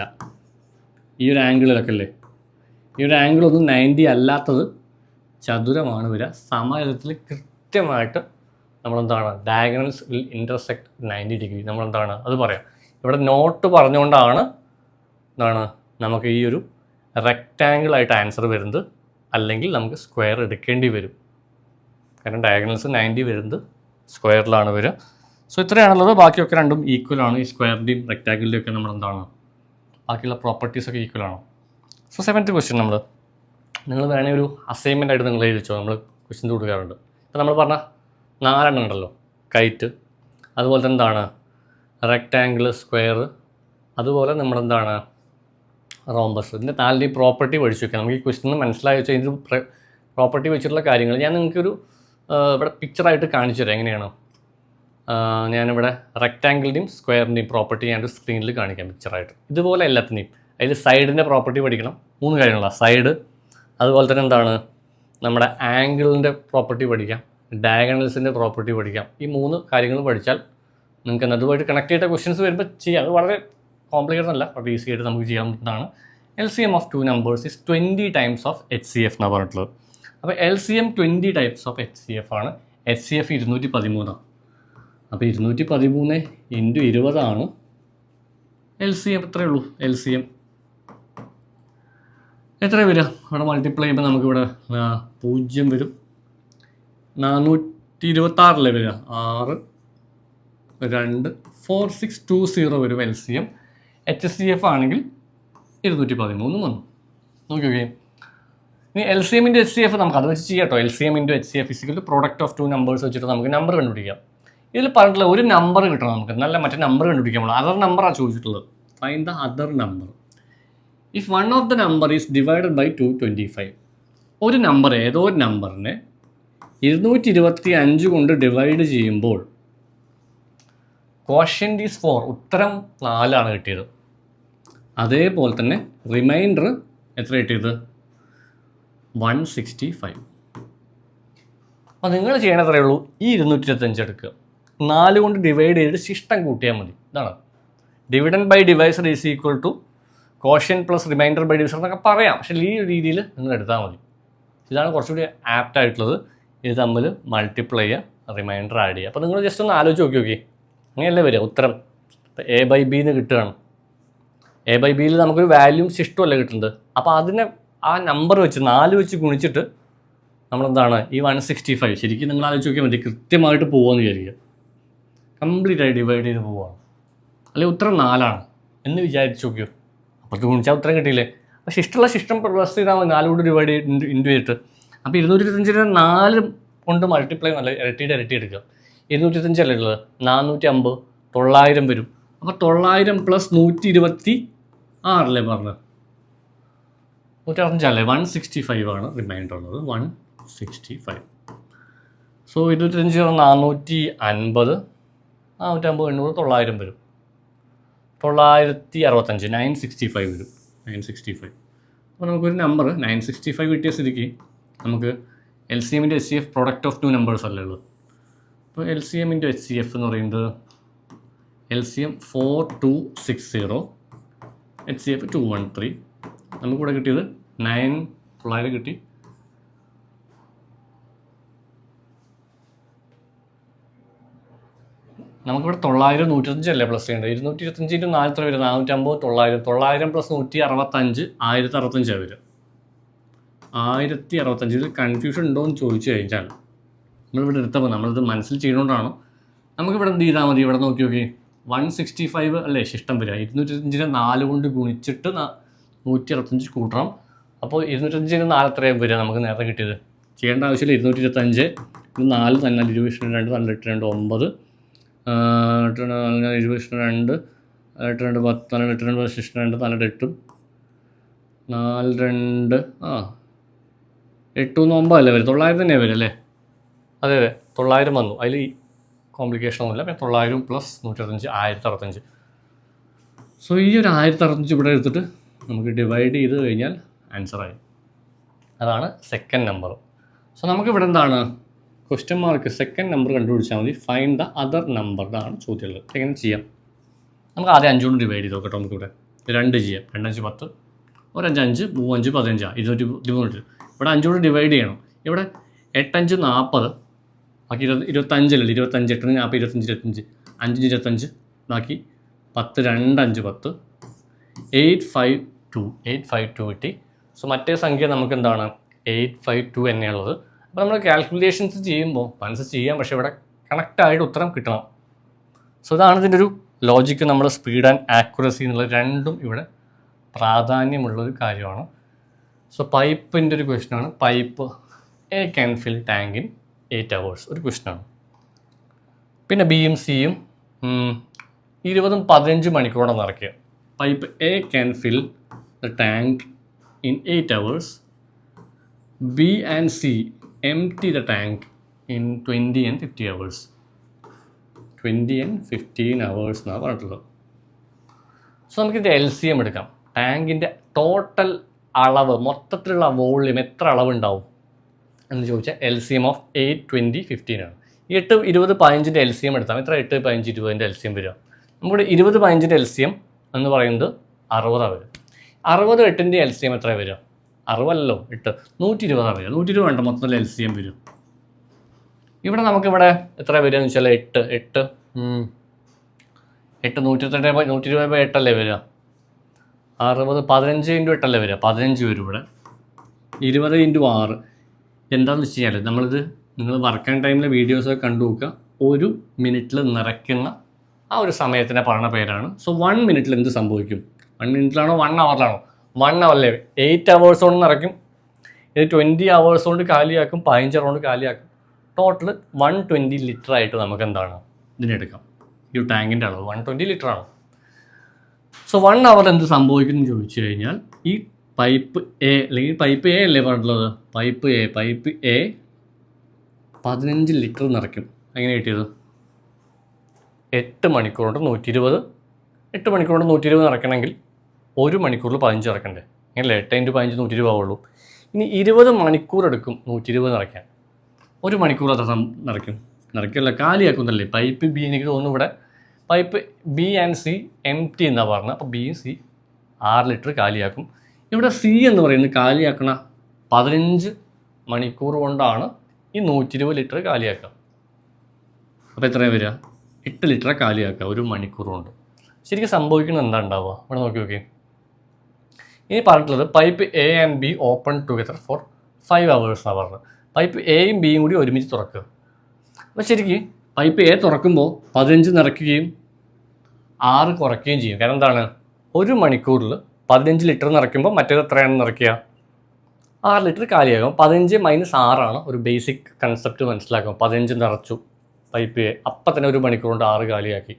ഈ ഒരു ആംഗിളിലൊക്കെ അല്ലേ, ഈ ഒരു ആംഗിളൊന്നും 90 അല്ലാത്തത് ചതുരമാണ് വരിക. സമചതുരത്തിൽ കൃത്യമായിട്ട് നമ്മളെന്താണ് ഡയഗണൽസ് വിൽ ഇൻ്റർസെക്റ്റ് 90 ഡിഗ്രി നമ്മളെന്താണ് അത് പറയാം. ഇവിടെ നോട്ട് പറഞ്ഞുകൊണ്ടാണ് എന്താണ് നമുക്ക് ഈ ഒരു റെക്റ്റാങ്കിളായിട്ട് ആൻസർ വരുന്നത്. അല്ലെങ്കിൽ നമുക്ക് സ്ക്വയർ എടുക്കേണ്ടി വരും, കാരണം ഡയഗണൽസ് 90 വരുന്നത് സ്ക്വയറിലാണ് വരിക. സോ ഇത്രയാണുള്ളത്. ബാക്കിയൊക്കെ രണ്ടും ഈക്വലാണ്. ഈ സ്ക്വയറിൻ്റെയും റെക്റ്റാങ്കിളിൻ്റെയും ഒക്കെ നമ്മളെന്താണ് ബാക്കിയുള്ള പ്രോപ്പർട്ടീസൊക്കെ ഈക്വലാണ്. സോ 7th ക്വസ്റ്റ്യൻ നിങ്ങൾ വേണമെങ്കിൽ ഒരു അസൈൻമെൻ്റ് ആയിട്ട് നിങ്ങൾ എഴുതിച്ചോ. നമ്മൾ ക്വസ്റ്റ്യൻ കൊടുക്കാറുണ്ട്. ഇപ്പോൾ നമ്മൾ പറഞ്ഞ 4 ഉണ്ടല്ലോ, കൈറ്റ്, അതുപോലെ തന്നെ എന്താണ് റെക്റ്റാങ്കിൾ, സ്ക്വയർ, അതുപോലെ നമ്മളെന്താണ് റോംബസ്. ഇതിൻ്റെ 4 പ്രോപ്പർട്ടി പഠിച്ചു വയ്ക്കാം. നമുക്ക് ഈ ക്വസ്റ്റ്യൻ മനസ്സിലായി വെച്ചാൽ ഇതിൻ്റെ പ്രോപ്പർട്ടി വെച്ചിട്ടുള്ള കാര്യങ്ങൾ ഞാൻ നിങ്ങൾക്കൊരു ഇവിടെ പിക്ചറായിട്ട് കാണിച്ചു തരാം. എങ്ങനെയാണ് ഞാനിവിടെ റെക്റ്റാങ്കിളിൻ്റെയും സ്ക്വയറിൻ്റെയും പ്രോപ്പർട്ടി ഞാനൊരു സ്ക്രീനിൽ കാണിക്കാം പിക്ചറായിട്ട്. ഇതുപോലെ എല്ലാത്തിൻ്റെയും അതിൽ സൈഡിൻ്റെ പ്രോപ്പർട്ടി പഠിക്കണം. 3 കാര്യങ്ങളാണ്. സൈഡ്, അതുപോലെ തന്നെ എന്താണ് നമ്മുടെ ആംഗിളിൻ്റെ പ്രോപ്പർട്ടി പഠിക്കാം, ഡയഗണൽസിൻ്റെ പ്രോപ്പർട്ടി പഠിക്കാം. ഈ 3 കാര്യങ്ങൾ പഠിച്ചാൽ നിങ്ങൾക്ക് അതുമായിട്ട് കണക്ട് ചെയ്ത ക്വസ്റ്റ്യൻസ് വരുമ്പോൾ ചെയ്യാം. അത് വളരെ കോംപ്ലിക്കേറ്റഡ് അല്ല, വളരെ ഈസി ആയിട്ട് നമുക്ക് ചെയ്യാൻ പറ്റുന്നതാണ്. LCM of 2 numbers is 20 times of HCF എന്നാണ് പറഞ്ഞിട്ടുള്ളത്. അപ്പോൾ LCM 20 types of HCF ആണ്. HCF 213. അപ്പോൾ 213 × 20 ആണ് LCM. എത്രയേ ഉള്ളൂ LCM. എത്ര വരിക ഇവിടെ മൾട്ടിപ്ലൈ ചെയ്യുമ്പോൾ നമുക്കിവിടെ 0 വരും. 426 വരിക. 6, 2, 4, 6, 2, 0 വരും LCM. HCF ആണെങ്കിൽ 213 വന്നു. നോക്കിയോക്കെ. ഇനി LCM × HCF നമുക്ക് അത് വെച്ച് ചെയ്യാം കേട്ടോ. LCM × HCF = product of 2 numbers വെച്ചിട്ട് നമുക്ക് നമ്പർ കണ്ടുപിടിക്കാം. ഇതിൽ പറഞ്ഞിട്ടുള്ള ഒരു നമ്പർ കിട്ടണം നമുക്ക്, നല്ല മറ്റേ നമ്പർ കണ്ടുപിടിക്കാൻ. അതർ നമ്പറാണ് ചോദിച്ചിട്ടുള്ളത്. Find the other number. If one of the number is divided by 225. ഒരു നമ്പർ, ഏതോ ഒരു നമ്പറിനെ 225 കൊണ്ട് ഡിവൈഡ് ചെയ്യുമ്പോൾ ക്വോഷ്യൻ്റ് ഈസ് 4, ഉത്തരം 4 കിട്ടിയത്. അതേപോലെ തന്നെ റിമൈൻഡർ എത്ര കിട്ടിയത്? 165. അപ്പോൾ നിങ്ങൾ ചെയ്യണത് എത്രയേ ഉള്ളൂ, ഈ 225 എടുക്കുക, 4 കൊണ്ട് ഡിവൈഡ് ചെയ്തിട്ട് ശിഷ്ടം കൂട്ടിയാൽ മതി. ഇതാണ് dividend by divisor is equal to quotient plus remainder by divisor എന്നൊക്കെ പറയാം. പക്ഷേ ഈ രീതിയിൽ നിങ്ങൾ എടുത്താൽ മതി. ഇതാണ് കുറച്ചുകൂടി ആപ്റ്റ് ആയിട്ടുള്ളത്. ഇത് തമ്മിൽ മൾട്ടിപ്ലൈ ചെയ്യുക, റിമൈൻഡർ ആഡ് ചെയ്യുക. അപ്പോൾ നിങ്ങൾ ജസ്റ്റ് ഒന്ന് ആലോചിച്ച് നോക്കി. അങ്ങനെയല്ലേ വരിക ഉത്തരം. ഇപ്പോൾ A/B എന്ന് കിട്ടുകയാണ്. A/Bയിൽ നമുക്കൊരു വാല്യൂം ശിഷ്ടമല്ല കിട്ടുന്നത്. അപ്പോൾ അതിനെ ആ നമ്പർ വെച്ച് 4 വെച്ച് ഗുണിച്ചിട്ട് നമ്മളെന്താണ് ഈ 165 ശരിക്കും നിങ്ങൾ ആലോചിച്ച് നോക്കിയാൽ മതി. കൃത്യമായിട്ട് പോകുമെന്ന് വിചാരിക്കുക. കംപ്ലീറ്റ് ആയി ഡിവൈഡ് ചെയ്ത് പോവുകയാണ്. അല്ലെങ്കിൽ ഉത്തരം 4 എന്ന് വിചാരിച്ച് നോക്കിയോ. അപ്പോൾ ഗുണിച്ചാൽ ഉത്തരം കിട്ടിയില്ലേ. അപ്പോൾ ശിഷ്ടം പ്ലസ് ചെയ്താൽ മതി, 4 കൊണ്ട് ഡിവൈഡ് ഇൻറ്റു ചെയ്തിട്ട്. അപ്പോൾ 225 4 കൊണ്ട് മൾട്ടിപ്ലൈ നല്ല ഇരട്ടി എടുക്കുക. 225 അല്ലേ ഉള്ളത്, 450, 900 വരും. അപ്പോൾ 900 + 126 പറഞ്ഞത് 165 അല്ലേ, 165 ആണ് റിമൈൻഡർ ഉള്ളത്. 165. സോ 225 450, 450, 800, 900 വരും. 965, 965 വരും. 965. അപ്പോൾ നമുക്കൊരു നമ്പർ 965 കിട്ടിയ സ്ഥിതിക്ക് നമുക്ക് LCM × HCF product of 2 numbers അല്ലേ ഉള്ളൂ. അപ്പോൾ LCM × HCF എന്ന് പറയുന്നത് LCM 4260, HCF 213. നമുക്കിവിടെ കിട്ടിയത് 900 കിട്ടി. നമുക്കിവിടെ 900, 125 അല്ലേ പ്ലസ് ചെയ്യേണ്ടത്. 225 × 4 എത്ര വരും? 450, 900. 900 + 165, 1065 വരും. 1065. ഇതിൽ കൺഫ്യൂഷൻ ഉണ്ടോ എന്ന് ചോദിച്ചു കഴിഞ്ഞാൽ നമ്മളിവിടെ എടുത്തപ്പോൾ നമ്മളിത് മനസ്സിൽ ചെയ്യുന്നതുകൊണ്ടാണ്. നമുക്കിവിടെ എന്ത് ചെയ്താൽ മതി, ഇവിടെ നോക്കി 165 അല്ലേ ശിഷ്ടം വരിക. 225 4 കൊണ്ട് ഗുണിച്ചിട്ട് 165 കൂട്ടണം. അപ്പോൾ 225 4 എത്രയും വരിക നമുക്ക് നേരത്തെ കിട്ടിയത്. ചെയ്യേണ്ട ആവശ്യമില്ല. 225 4 തന്നെ 20 2 4 8 2 9 8 20 2 8 2 10 4 8 2 6 2 4 8 4 2 8 9 അല്ലേ വരും. 900 തന്നെ വരും അല്ലേ. അതെ 900 വന്നു. അതിൽ കോംപ്ലിക്കേഷൻ ഒന്നുമില്ല. പിന്നെ 900 + 125 1065. സോ ഈ ഒരു 1065 ഇവിടെ എടുത്തിട്ട് നമുക്ക് ഡിവൈഡ് ചെയ്ത് കഴിഞ്ഞാൽ ആൻസറായി. അതാണ് സെക്കൻഡ് നമ്പർ. സോ നമുക്കിവിടെ എന്താണ് ക്വസ്റ്റ്യൻ മാർക്ക് സെക്കൻഡ് നമ്പർ കണ്ടുപിടിച്ചാൽ മതി. ഫൈൻഡ് ദ അതർ നമ്പർ ആണ് ചോദ്യമുള്ളത്. എങ്ങനെ ചെയ്യാം? നമുക്ക് ആദ്യം 5 കൊണ്ട് ഡിവൈഡ് ചെയ്ത് നോക്കട്ടോ. നമുക്കിവിടെ 2 ചെയ്യാം. 2 5 10, 1 5 5, 3 5 15, 213. ഇവിടെ 5 കൊണ്ട് ഡിവൈഡ് ചെയ്യണം. ഇവിടെ 8 5 40, ബാക്കി 25 അല്ലേ. 25 8 40 25 5 25, ബാക്കി 10 2 5 10, 852 കിട്ടി. സോ മറ്റേ സംഖ്യ നമുക്ക് എന്താണ് 852 തന്നെയുള്ളത്. അപ്പോൾ നമ്മൾ കാൽക്കുലേഷൻസ് ചെയ്യുമ്പോൾ മനസ്സ് ചെയ്യാം, പക്ഷേ ഇവിടെ കണക്റ്റായിട്ട് ഉത്തരം കിട്ടണം. സോ ഇതാണ് ഇതിൻ്റെ ഒരു ലോജിക്ക്. നമ്മുടെ സ്പീഡ് ആൻഡ് ആക്യുറസി എന്നുള്ള രണ്ടും ഇവിടെ പ്രാധാന്യമുള്ളൊരു കാര്യമാണ്. സോ പൈപ്പിൻ്റെ ഒരു ക്വസ്റ്റ്യനാണ്. Pipe can fill tank in 8 hours ഒരു ക്വസ്റ്റ്യനാണ്. പിന്നെ ബിയും സിയും 20ഉം 15 മണിക്കൂറോടെ നിറയ്ക്കുക. Pipe A can fill the tank in 8 hours. B and C empty the tank in 20 and 50 hours. 20 and 15 hours എന്നാണ് പറഞ്ഞിട്ടുള്ളത്. സോ നമുക്കിതിൻ്റെ LCM എടുക്കാം. ടാങ്കിൻ്റെ ടോട്ടൽ അളവ്, മൊത്തത്തിലുള്ള വോള്യൂം എത്ര അളവുണ്ടാവും എന്ന് ചോദിച്ചാൽ LCM ഓഫ് 8, 20, 15 ആണ്. ഈ 8, 20, 15ൻ്റെ LCM എടുത്താൽ എത്ര? 8, 15, 20ൻ്റെ LCM വരിക. നമ്മുടെ 20, 15ൻ്റെ LCM എന്ന് പറയുന്നത് 60 വരിക. 60, 8ൻ്റെ LCM എത്ര വരിക? 60 അല്ലല്ലോ, 8, 120 വരിക. 120 വേണ്ട, മൊത്തത്തിൽ LCM വരും. ഇവിടെ നമുക്കിവിടെ എത്ര വരിക എന്ന് വെച്ചാൽ 8 120 8 അല്ലേ വരിക? 60, 15 × 8 അല്ലേ വരിക? 15 വരും ഇവിടെ. 20 × 6 എന്താണെന്ന് വെച്ച് കഴിഞ്ഞാൽ നമ്മളിത് നിങ്ങൾ വർക്ക് ആൻഡ് ടൈമിലെ വീഡിയോസൊക്കെ കണ്ടു നോക്കുക. 1 മിനിറ്റിൽ നിറയ്ക്കുന്ന ആ ഒരു സമയത്തിനെ പറയുന്ന പേരാണ്. സോ 1 മിനിറ്റിൽ എന്ത് സംഭവിക്കും? 1 മിനിറ്റിലാണോ 1 ഹവറിലാണോ? 1 ഹവറിലേ 8 hours കൊണ്ട് നിറയ്ക്കും. ഇത് 20 hours കൊണ്ട് കാലിയാക്കും, 15 hour കൊണ്ട് കാലിയാക്കും. ടോട്ടൽ 120 ലിറ്റർ ആയിട്ട് നമുക്ക് എന്താണ് ഇതിനെടുക്കാം. ഈ ടാങ്കിൻ്റെ അളവ് 120 ലിറ്റർ ആണ്. സോ 1 hour എന്ത് സംഭവിക്കും എന്ന് ചോദിച്ചു കഴിഞ്ഞാൽ ഈ പൈപ്പ് എ, അല്ലെങ്കിൽ പൈപ്പ് എ അല്ലേ പറഞ്ഞിട്ടുള്ളത്? പൈപ്പ് എ 15 ലിറ്റർ നിറയ്ക്കും. എങ്ങനെ കിട്ടിയത്? 8 മണിക്കൂർ കൊണ്ട് 120. 8 മണിക്കൂർ കൊണ്ട് 120 നിറയ്ക്കണമെങ്കിൽ 1 മണിക്കൂറിൽ 15 നിറക്കണ്ടേ? അങ്ങനല്ലേ? 8 × 15 120 ആവുള്ളൂ. ഇനി 20 മണിക്കൂർ എടുക്കും 120 നിറയ്ക്കാൻ. 1 മണിക്കൂർ അത്ര നിറയ്ക്കല്ല, കാലിയാക്കുന്നല്ലേ? പൈപ്പ് ബി, എനിക്ക് തോന്നുന്നു ഇവിടെ pipe B and C empty എന്നാണ് പറഞ്ഞത്. അപ്പോൾ ബിയും സി 6 ലിറ്റർ കാലിയാക്കും. ഇവിടെ സി എന്ന് പറയുന്നത് കാലിയാക്കണ 15 മണിക്കൂർ കൊണ്ടാണ് ഈ 120 ലിറ്റർ കാലിയാക്കുക. അപ്പോൾ എത്രയാണ് വരിക? 8 ലിറ്റർ കാലിയാക്കുക 1 മണിക്കൂർ കൊണ്ട്. ശരിക്കും സംഭവിക്കുന്നത് എന്താ ഉണ്ടാവുക? ഇവിടെ നോക്കി. ഇനി പറഞ്ഞിട്ടുള്ളത് pipe A and B open together for 5 hours എന്നാണ് പറഞ്ഞത്. പൈപ്പ് എയും ബിയും കൂടി ഒരുമിച്ച് തുറക്കുക. അപ്പോൾ ശരിക്കും പൈപ്പ് എ തുറക്കുമ്പോൾ 15 നിറയ്ക്കുകയും 6 കുറയ്ക്കുകയും ചെയ്യും. കാരണം എന്താണ്? 1 മണിക്കൂറിൽ 15 ലിറ്റർ നിറയ്ക്കുമ്പോൾ മറ്റേത് എത്രയാണ് നിറയ്ക്കുക? 6 ലിറ്റർ കാലിയാകും. 15 - 6 ആണ് ഒരു ബേസിക് കൺസെപ്റ്റ് മനസ്സിലാക്കും. 15 നിറച്ചു പൈപ്പ് എ, അപ്പം തന്നെ 1 മണിക്കൂർ കൊണ്ട് 6 കാലിയാക്കി.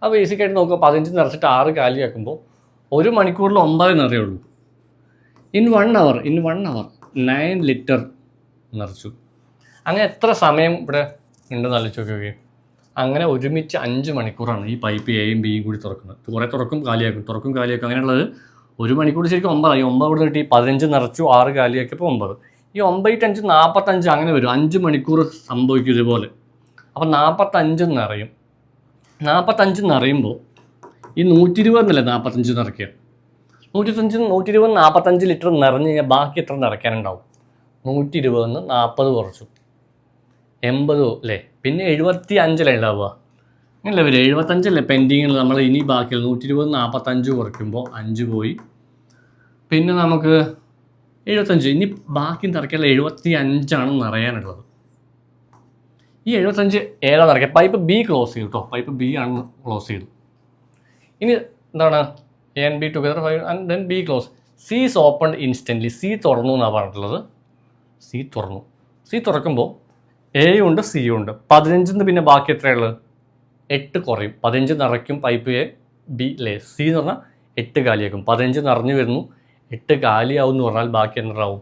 ആ ബേസിക്കായിട്ട് നോക്കുക. 15 നിറച്ചിട്ട് 6 കാലിയാക്കുമ്പോൾ 1 മണിക്കൂറിൽ 9 നിറയുള്ളൂ. ഇൻ 1 hour 9 ലിറ്റർ നിറച്ചു. അങ്ങനെ എത്ര സമയം ഇവിടെ ഉണ്ടെന്ന് ആലോചിച്ച് നോക്കി. അങ്ങനെ ഒരുമിച്ച് 5 മണിക്കൂറാണ് ഈ പൈപ്പ് എയും ബിയും കൂടി തുറക്കുന്നത്. കുറേ തുറക്കും കാലിയാക്കും. അങ്ങനെയുള്ളത് 1 മണിക്കൂർ ശരിക്കും 9 ആയി. 9 ഇവിടെ കിട്ടി. 15 നിറച്ചു, 6 കാലിയാക്കിയപ്പോൾ 9. ഈ 9 × 5 45 അങ്ങനെ വരും. 5 മണിക്കൂർ സംഭവിക്കും ഇതുപോലെ. അപ്പോൾ 45 നിറയും. 45 നിറയുമ്പോൾ ഈ 120 എന്നല്ലേ 45 നിറയ്ക്കുക? 120 45 ലിറ്റർ നിറഞ്ഞ് കഴിഞ്ഞാൽ ബാക്കി എത്ര നിറയ്ക്കാനുണ്ടാവും? 120 40 കുറച്ചു 80 അല്ലേ? പിന്നെ 75 അല്ലേ ഉണ്ടാവുക? അങ്ങനല്ലേ വരും? 75 അല്ലേ പെൻഡിങ്ങിൽ നമ്മൾ ഇനി ബാക്കിയുള്ള 120 45 കുറയ്ക്കുമ്പോൾ 5 പോയി. പിന്നെ നമുക്ക് 75. ഇനി ബാക്കി നിറയ്ക്കാനുള്ള 75 നിറയാനുള്ളത്. ഈ 75 ഏതാ നിറയ്ക്കുക? പൈപ്പ് ബി ക്ലോസ് ചെയ്തു കേട്ടോ. പൈപ്പ് ബി ആണ് ക്ലോസ് ചെയ്തു. ഇനി എന്താണ്? A and B together 5 and then B close. C is opened instantly. C തുറന്നു എന്നാണ് പറഞ്ഞിട്ടുള്ളത്. സി തുറന്നു. സി തുറക്കുമ്പോൾ എയും ഉണ്ട് സിയും ഉണ്ട്. 15 പിന്നെ ബാക്കി എത്രയുള്ളത്? 8 കുറയും. 15 നിറയ്ക്കും പൈപ്പ് എ ബി അല്ലേ? സി എന്ന് പറഞ്ഞാൽ 8 കാലിയാക്കും. 15 നിറഞ്ഞു വരുന്നു, 8 കാലിയാവും എന്ന് പറഞ്ഞാൽ ബാക്കി എന്താവും?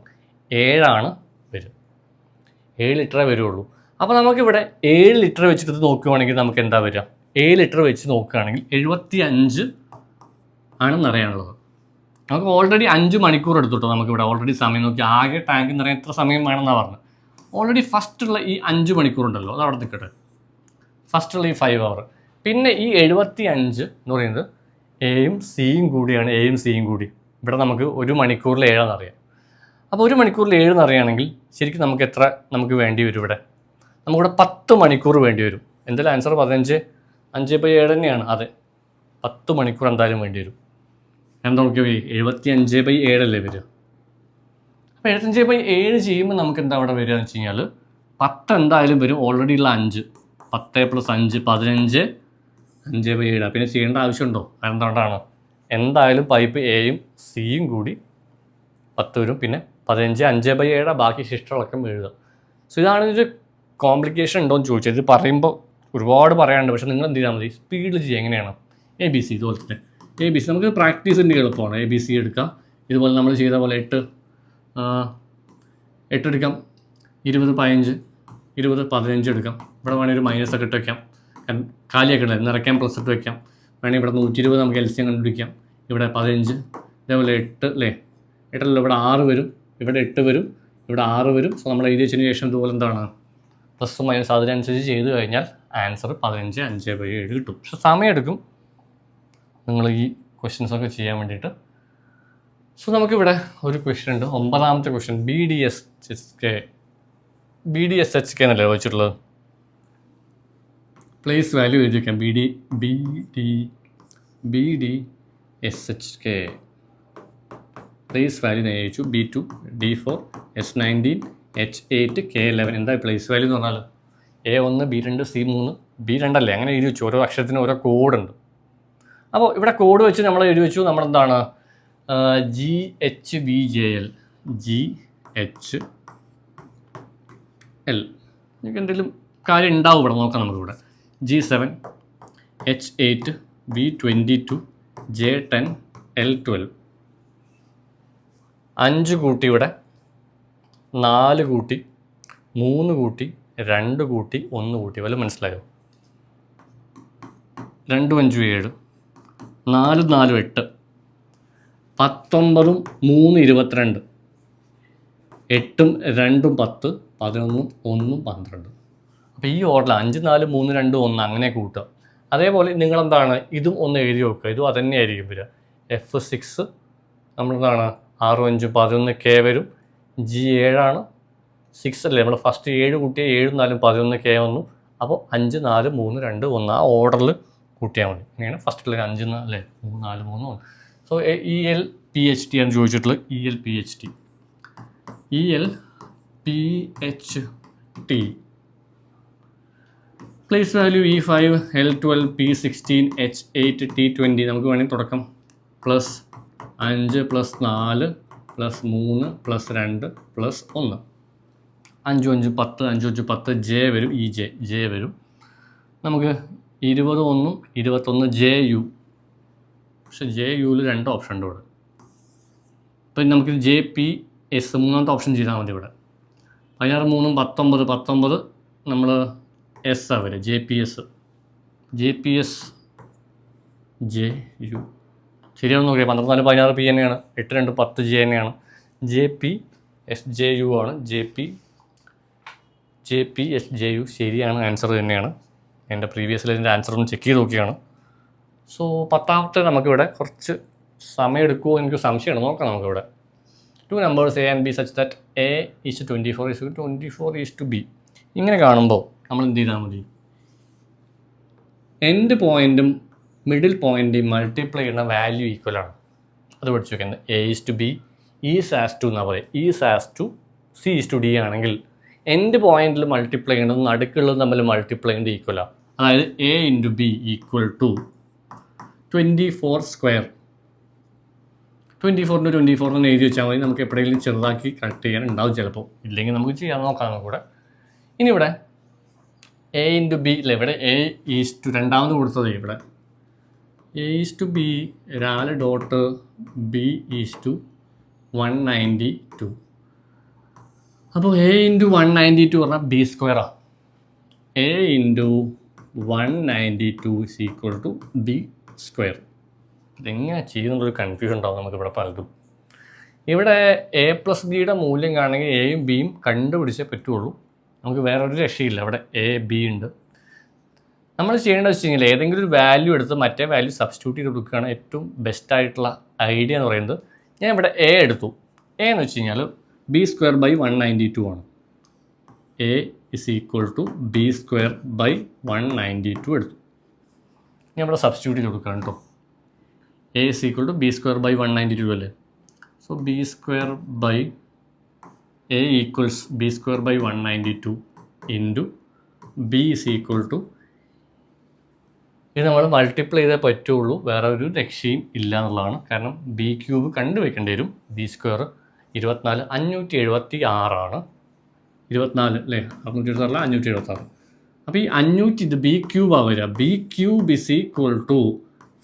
7 വരും. 7 ലിറ്ററേ വരുള്ളൂ. അപ്പോൾ നമുക്കിവിടെ 7 ലിറ്റർ വെച്ചിട്ട് നോക്കുകയാണെങ്കിൽ നമുക്ക് എന്താ വരിക? 7 ലിറ്റർ വെച്ച് നോക്കുകയാണെങ്കിൽ 75 ആണ് നിറയാനുള്ളത്. നമുക്ക് ഓൾറെഡി 5 മണിക്കൂർ എടുത്തിട്ടോ. നമുക്കിവിടെ ഓൾറെഡി സമയം നോക്കി ആകെ ടാങ്ക് നിറയാൻ എത്ര സമയം വേണമെന്നാണ് പറഞ്ഞത്. ഓൾറെഡി ഫസ്റ്റുള്ള ഈ 5 മണിക്കൂറുണ്ടല്ലോ, അത് അവിടെ നിൽക്കട്ടെ. ഫസ്റ്റുള്ള ഈ 5 hour. പിന്നെ ഈ 75 എന്ന് പറയുന്നത് എയും സിയും കൂടിയാണ്. എയും സിയും കൂടി ഇവിടെ നമുക്ക് 1 മണിക്കൂറിൽ 7 നിറയാം. അപ്പോൾ 1 മണിക്കൂറിൽ 7 നിറയാണെങ്കിൽ ശരിക്കും നമുക്ക് എത്ര നമുക്ക് വേണ്ടി വരും? ഇവിടെ നമുക്കിവിടെ 10 മണിക്കൂർ വേണ്ടി വരും. എന്തായാലും ആൻസർ 15 5/7 തന്നെയാണ്. അതെ, 10 മണിക്കൂർ എന്തായാലും വേണ്ടി വരും. എന്താ നോക്കിയോ? 75/7 അല്ലേ വരിക? അപ്പോൾ 75/7 ചെയ്യുമ്പോൾ നമുക്ക് എന്താ അവിടെ വരിക എന്ന് വെച്ച് കഴിഞ്ഞാൽ 10 എന്തായാലും വരും. ഓൾറെഡി ഉള്ള 5, 10 + 5 15 5/7. പിന്നെ ചെയ്യേണ്ട ആവശ്യമുണ്ടോ? എന്തുകൊണ്ടാണ്? എന്തായാലും പൈപ്പ് എയും സിയും കൂടി 10 വരും. പിന്നെ 15 5/7 ബാക്കി ശിഷ്ടങ്ങളൊക്കെ എഴുതുക. സോ ഇതാണ് ഒരു കോംപ്ലിക്കേഷൻ ഉണ്ടോ എന്ന് ചോദിച്ചത്. ഇത് പറയുമ്പോൾ ഒരുപാട് പറയാനുണ്ട്, പക്ഷേ നിങ്ങൾ എന്ത് ചെയ്താൽ മതി, സ്പീഡിൽ ചെയ്യുക. എങ്ങനെയാണ് ABC ഇതുപോലെ തന്നെ ABC നമുക്ക് പ്രാക്ടീസിൻ്റെ എളുപ്പമാണ്. ABC എടുക്കാം. ഇതുപോലെ നമ്മൾ ചെയ്ത പോലെ 8 എടുക്കാം, 20 15 20 15 എടുക്കാം. ഇവിടെ വേണമെങ്കിൽ ഒരു മൈനസ് ഒക്കെ ഇട്ട് വയ്ക്കാം, കാലിയൊക്കെ ഉള്ളത് നിറയ്ക്കാൻ പ്ലസ് ഇട്ട് വയ്ക്കാം. വേണമെങ്കിൽ ഇവിടെ 120 നമുക്ക് LCM കണ്ടുപിടിക്കാം. ഇവിടെ 15, ഇതേപോലെ 8 അല്ലേ, 8 ഇവിടെ 6 വരും, ഇവിടെ 8 വരും, ഇവിടെ 6 വരും. സോ നമ്മൾ എഴുതി വെച്ചതിന് ശേഷം ഇതുപോലെ എന്താണ് പ്ലസ് മൈനസ് അതിനനുസരിച്ച് ചെയ്ത് കഴിഞ്ഞാൽ ആൻസർ 15 5/7 കിട്ടും. പക്ഷെ സമയമെടുക്കും നിങ്ങൾ ഈ ക്വസ്റ്റ്യൻസൊക്കെ ചെയ്യാൻ വേണ്ടിയിട്ട്. സോ നമുക്കിവിടെ ഒരു ക്വസ്റ്റ്യൻ ഉണ്ട്, 9ാമത്തെ ക്വസ്റ്റ്യൻ. BDSHK എന്നല്ലേ ചോദിച്ചിട്ടുള്ളത്. പ്ലേസ് വാല്യൂ എഴുതി വയ്ക്കാം. BDSHK പ്ലേസ് വാല്യൂ ഞാൻ ചോദിച്ചു. B2 D4 S19 H8 K11. എന്താ പ്ലേസ് വാല്യൂ എന്ന് പറഞ്ഞാൽ A1 B2 C3 B2 അല്ലേ, അങ്ങനെ എഴുതി വെച്ചു. ഓരോ അക്ഷരത്തിന് ഓരോ കോഡുണ്ട്. അപ്പോൾ ഇവിടെ കോഡ് വെച്ച് നമ്മൾ എഴുതി വെച്ചു. നമ്മളെന്താണ് GHVJL നിങ്ങൾക്ക് എന്തെങ്കിലും കാര്യം ഉണ്ടാവും ഇവിടെ, നോക്കാം നമുക്കിവിടെ. G7 H8 B22 J10 L12. 5 കൂട്ടി ഇവിടെ, 4 കൂട്ടി, 3 കൂട്ടി, 2 കൂട്ടി, 1 കൂട്ടി. വല്ല മനസ്സിലായോ? 2 5 7 4 4 8 19 3 22 8 2 10 11 1 12. അപ്പോൾ ഈ ഓർഡർ 5 4 3 2 1 അങ്ങനെ കൂട്ടുക. അതേപോലെ നിങ്ങളെന്താണ് ഇതും ഒന്ന് എഴുതി വെക്കുക. ഇതും അതന്നെ ആയിരിക്കും വരിക. F6 നമ്മളെന്താണ് 6 5 11 K വരും. G7 ആണ്, 6 അല്ലേ, നമ്മൾ ഫസ്റ്റ് 7 കൂട്ടിയ 7 4 11 K വന്നു. അപ്പോൾ 5 4 3 2 1 ആ ഓർഡറിൽ കൂട്ടിയാൽ മതി. ഇങ്ങനെയാണ് ഫസ്റ്റിൽ 5 അല്ലേ 3 4 3 1. സോ ELPHT ആണ് ചോദിച്ചിട്ടുള്ളത്. ELPHT place value E5 L12 P16 H8 T20. നമുക്ക് വേണമെങ്കിൽ തുടക്കം +5 +4 +3 +2 +1 5 5 10 5 5 10 J വരും. J വരും. നമുക്ക് 21 21 JU. പക്ഷെ JUവിൽ 2 ഓപ്ഷൻ ഉണ്ട് ഇവിടെ. ഇപ്പം നമുക്ക് JPS 3ാമത്തെ ഓപ്ഷൻ ചെയ്താൽ മതി. ഇവിടെ 16 3 19 19 നമ്മൾ S വരെ JPS JU ശരിയാണെന്ന് നോക്കിയാൽ 12 4 16 P തന്നെയാണ്. 8 2 10 J തന്നെയാണ്. JPSJU ആണ്. JPSJU ശരിയാണ്, ആൻസർ തന്നെയാണ്. എൻ്റെ പ്രീവിയസിൽ ഇതിൻ്റെ ആൻസർ ഒന്ന് ചെക്ക് ചെയ്ത് നോക്കിയാണ്. സോ 10ാമത്തെ നമുക്കിവിടെ കുറച്ച് സമയം എടുക്കുമോ എനിക്ക് സംശയമാണ്. നോക്കാം നമുക്കിവിടെ. 2 numbers A and B such that A is to 24 is to 24 is to B. ഇങ്ങനെ കാണുമ്പോൾ നമ്മൾ എന്ത് ചെയ്താൽ മതി, എൻഡ് പോയിൻറ്റും മിഡിൽ പോയിൻറ്റും മൾട്ടിപ്ലൈ ചെയ്യുന്ന വാല്യൂ ഈക്വൽ ആണ്. അത് പഠിച്ചു വെക്കുന്നത്. A is to B is as to എന്നാ പറയുക. Is as to C is to D ആണെങ്കിൽ എൻഡ് പോയിൻറ്റിൽ മൾട്ടിപ്ലൈ ചെയ്യേണ്ടത് നടുക്കുള്ളത് തമ്മിൽ മൾട്ടിപ്ലൈ ചെയ്യുന്നത് ഈക്വലാണ്. അതായത് A into B equal to 24 square. 24 24 എഴുതി വെച്ചാൽ മതി. നമുക്ക് എപ്പോഴെങ്കിലും ചെറുതാക്കി കറക്റ്റ് ചെയ്യാൻ ഉണ്ടാവും ചിലപ്പോൾ. ഇല്ലെങ്കിൽ നമുക്ക് ചെയ്യാൻ നോക്കാം നമുക്കിവിടെ. ഇനി ഇവിടെ A into B അല്ലേ, ഇവിടെ A is to രണ്ടാമത് കൊടുത്തത് ഇവിടെ A is to B 4 dot B is to 192. അപ്പോൾ A into 192 പറഞ്ഞാൽ B സ്ക്വയറാണ്. A into 192 is equal to B square. ഇതെങ്ങനെ ചെയ്യുന്നുള്ളൊരു കൺഫ്യൂഷൻ ഉണ്ടാവും നമുക്കിവിടെ പലതും. ഇവിടെ A + Bയുടെ മൂല്യം കാണണമെങ്കിൽ Aയും Bയും കണ്ടുപിടിച്ചേ പറ്റുള്ളൂ. നമുക്ക് വേറെ ഒരു രക്ഷയില്ല. അവിടെ A B ഉണ്ട്. നമ്മൾ ചെയ്യേണ്ടത് വെച്ച് കഴിഞ്ഞാൽ ഏതെങ്കിലും ഒരു വാല്യൂ എടുത്ത് മറ്റേ വാല്യൂ സബ്സ്റ്റിറ്റ്യൂട്ട് ചെയ്ത് കൊടുക്കുകയാണ് ഏറ്റവും ബെസ്റ്റായിട്ടുള്ള ഐഡിയ എന്ന് പറയുന്നത്. ഞാൻ ഇവിടെ A എടുത്തു. A എന്ന് വെച്ച് കഴിഞ്ഞാൽ B സ്ക്വയർ ബൈ 192 ആണ്. A is equal to B square by 192 എടുത്തു. ഞാൻ ഇവിടെ സബ്സ്റ്റിറ്റ്യൂട്ട് ചെയ്ത് കൊടുക്കുകയാണ് കേട്ടോ. A is equal to B square by 192 അല്ലേ. So B square by A equals B square by 192 into B is equal to ഇത് നമ്മൾ മൾട്ടിപ്ലൈ ചെയ്തേ പറ്റുള്ളൂ. വേറെ ഒരു രക്ഷയും ഇല്ല എന്നുള്ളതാണ്. കാരണം B³ കണ്ടുവയ്ക്കേണ്ടി വരും. B സ്ക്വയർ 24 576 ആണ്. 24 അല്ലേ, 676 576. അപ്പോൾ ഈ 500 ഇത് ബി ക്യൂബാണ് വരിക. B cube is equal to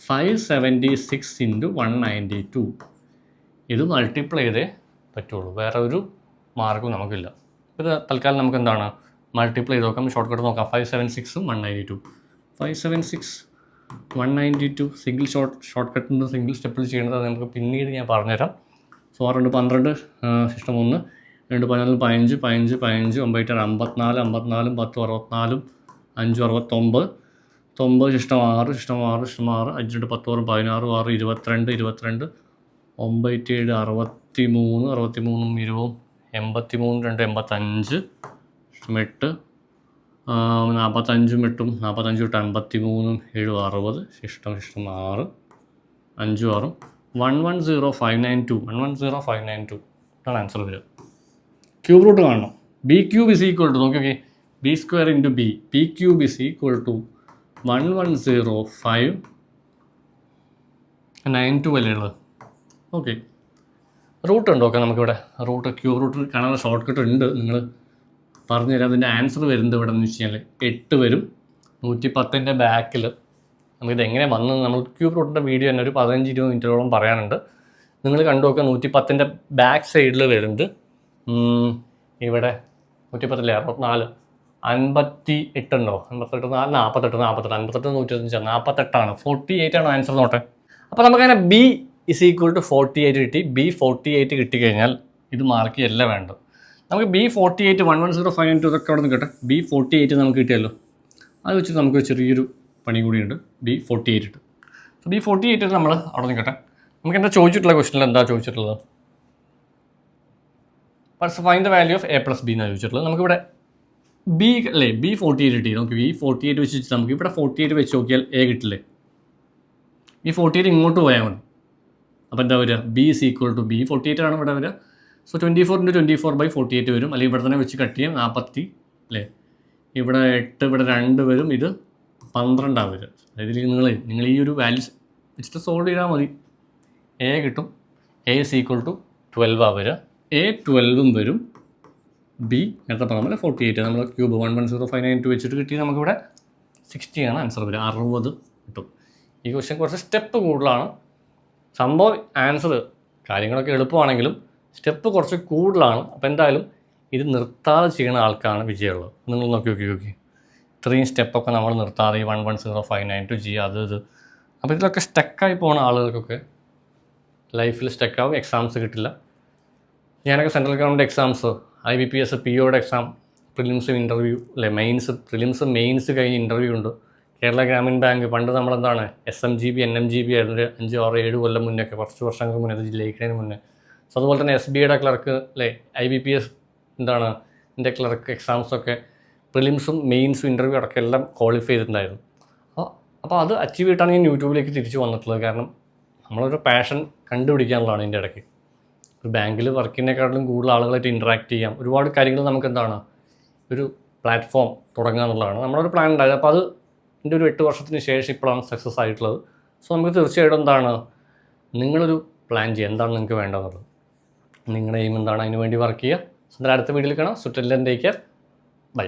576 into 192. ഇത് മൾട്ടിപ്ലൈ ചെയ്തേ പറ്റുള്ളൂ, വേറെ ഒരു മാർഗവും നമുക്കില്ല. ഇത് തൽക്കാലം നമുക്ക് എന്താണ് മൾട്ടിപ്ലൈ ചെയ്ത് നോക്കാം, ഷോർട്ട് കട്ട് നോക്കാം. 576 192, 576 192 സിംഗിൾ ഷോർട്ട് കട്ടിൻ്റെ സിംഗിൾ സ്റ്റെപ്പിൽ ചെയ്യേണ്ടത് അത് നമുക്ക് പിന്നീട് ഞാൻ പറഞ്ഞുതരാം. So 6 12 system 1 2 14 15 15 15 9 54 54 10 64 5 69 9 system 6 system 6 system 6 5 2 10 16 6 22 22 9 7 63 63 20 83 2 85 system 8 45 8 45 53 7 60 system 6 5 6 110592 110592 ആണ് ആൻസർ വരിക. ക്യൂബ് റൂട്ട് കാണണം. B cube is equal to നോക്കി B square into B cube is equal to 110592 അല്ലേ ഉള്ളത്. ഓക്കെ, റൂട്ട് ഉണ്ടോ? ഓക്കെ, നമുക്കിവിടെ റൂട്ട് ക്യൂബ് റൂട്ട് കാണാനുള്ള ഷോർട്ട് കട്ട് ഉണ്ട്, നിങ്ങൾ പറഞ്ഞുതരാം. അതിൻ്റെ ആൻസർ വരുന്നത് ഇവിടെ എന്ന് വെച്ച് കഴിഞ്ഞാൽ 8 വരും. 110ൻ്റെ ബാക്കിൽ നമുക്കിത് എങ്ങനെ വന്നത് നമ്മൾ ക്യൂബ് റൂട്ടിൻ്റെ വീഡിയോ തന്നെ ഒരു 15-20 മിനിറ്റോളം പറയാനുണ്ട്. നിങ്ങൾ കണ്ടു നോക്കുക. 110ൻ്റെ ബാക്ക് സൈഡിൽ വരുന്നത് ഇവിടെ 110 64 58 ഉണ്ടോ? 58 48 125 48 48 ആണ് ആൻസർ നോട്ടെ. അപ്പോൾ നമുക്കങ്ങനെ ബി ഇസ് ഈക്വൽ ടു 48 കിട്ടി. ബി 48 കിട്ടിക്കഴിഞ്ഞാൽ ഇത് മാർക്ക് ചെയ്യല്ല വേണ്ടത്. നമുക്ക് ബി 48 110592 ഇതൊക്കെ അവിടെ നിന്ന് കേട്ടെ. ബി 48 നമുക്ക് കിട്ടിയല്ലോ. അത് വെച്ചിട്ട് നമുക്ക് ചെറിയൊരു പണി കൂടിയുണ്ട്. ബി 48 ഇട്ട്. സോ ബി 48 നമ്മൾ അവിടെ നിൽക്കട്ടെ. നമുക്ക് എന്താ ചോദിച്ചിട്ടുള്ള ക്വസ്റ്റനിൽ എന്താ ചോദിച്ചിട്ടുള്ളത്? Find the value of A plus B എന്നാണ് ചോദിച്ചിട്ടുള്ളത്. നമുക്കിവിടെ ബി അല്ലേ ബി 48 കിട്ടി. നമുക്ക് ബി 48 വെച്ച് നമുക്ക് ഇവിടെ 48 വെച്ച് നോക്കിയാൽ എ കിട്ടില്ലേ? ഈ 48 ഇങ്ങോട്ട് പോയാൽ മതി. അപ്പോൾ എന്താ വരിക? B is equal to B 48 ആണ് ഇവിടെ വരിക. സോ 24 × 24/48 വരും. അല്ലെങ്കിൽ ഇവിടെ തന്നെ വെച്ച് കട്ട് ചെയ്യാം. 40 അല്ലേ? ഇവിടെ 8 ഇവിടെ 2 വരും. ഇത് 12 വരും. അതായത് നിങ്ങൾ ഈ ഒരു വാല്യൂസ് വെച്ചിട്ട് സോൾവ് ചെയ്താൽ മതി. എ കിട്ടും. എ ഇസ് ഈക്വൽ ടു 12 വരിക. എ 12 വരും. ബി നേരത്തെ പറഞ്ഞ പോലെ 48 നമ്മൾ ക്യൂബ് 110592 വെച്ചിട്ട് കിട്ടി. നമുക്കിവിടെ 60 ആണ് ആൻസർ വരിക. 60 കിട്ടും. ഈ ക്വസ്റ്റ്യൻ കുറച്ച് സ്റ്റെപ്പ് കൂടുതലാണ്. സംഭവം ആൻസർ കാര്യങ്ങളൊക്കെ എളുപ്പമാണെങ്കിലും സ്റ്റെപ്പ് കുറച്ച് കൂടുതലാണ്. അപ്പോൾ എന്തായാലും ഇത് നിർത്താതെ ചെയ്യുന്ന ആൾക്കാണ് വിജയമുള്ളത്. നിങ്ങൾ നോക്കി ഇത്രയും സ്റ്റെപ്പൊക്കെ നമ്മൾ നിർത്താതെ ഈ 110592 ചെയ്യുക അത് ഇത്. അപ്പോൾ ഇതിലൊക്കെ സ്റ്റക്കായി പോകുന്ന ആളുകൾക്കൊക്കെ ലൈഫിൽ സ്റ്റക്കാവും, എക്സാംസ് കിട്ടില്ല. ഞാനൊക്കെ സെൻട്രൽ ഗവൺമെൻറ് എക്സാംസ് IBPS POയുടെ എക്സാം പ്രിലിംസും ഇൻ്റർവ്യൂ അല്ലേ മെയിൻസ് കഴിഞ്ഞ് ഇൻ്റർവ്യൂ ഉണ്ട്. കേരള ഗ്രാമീൺ ബാങ്ക് പണ്ട് നമ്മളെന്താണ് SMGB NMGB ആയിരുന്നു 5 6 7 കൊല്ലം മുന്നേ ഒക്കെ, കുറച്ച് വർഷങ്ങൾക്ക് മുന്നേ, അത് ജയിക്കുന്നതിന് മുന്നേ. സോ അതുപോലെ തന്നെ SBIയുടെ ക്ലർക്ക് അല്ലേ IBPS ഇതിൻ്റെ ക്ലർക്ക് എക്സാംസൊക്കെ പ്രിലിംസും മെയിൻസും ഇൻ്റർവ്യൂ അടക്കം എല്ലാം ക്വാളിഫൈ ചെയ്തിട്ടുണ്ടായിരുന്നു. അപ്പോൾ അത് അച്ചീവ് ചെയ്തിട്ടാണ് ഞാൻ യൂട്യൂബിലേക്ക് തിരിച്ചു വന്നിട്ടുള്ളത്. കാരണം നമ്മളൊരു പാഷൻ കണ്ടുപിടിക്കാനുള്ളതാണ് ഇതിൻ്റെ ഇടയ്ക്ക്. ഒരു ബാങ്കിൽ വർക്ക് ചെയ്യുന്നതിനേക്കാളും കൂടുതൽ ആളുകളായിട്ട് ഇൻട്രാക്ട് ചെയ്യാം, ഒരുപാട് കാര്യങ്ങൾ നമുക്ക് ഒരു പ്ലാറ്റ്ഫോം തുടങ്ങുക എന്നുള്ളതാണ് നമ്മളൊരു പ്ലാൻ ഉണ്ടായത്. അപ്പോൾ അത് എൻ്റെ ഒരു 8 വർഷത്തിന് ശേഷം ഇപ്പോഴാണ് സക്സസ് ആയിട്ടുള്ളത്. സോ നമുക്ക് തീർച്ചയായിട്ടും നിങ്ങളൊരു പ്ലാൻ ചെയ്യുക, എന്താണ് നിങ്ങൾക്ക് വേണ്ടതെന്നുള്ളത്, നിങ്ങളുടെ എയിം എന്താണ്, അതിന് വേണ്ടി വർക്ക് ചെയ്യുക. സോ അടുത്ത വീഡിയോയിൽ കാണാം. So till then take care, by.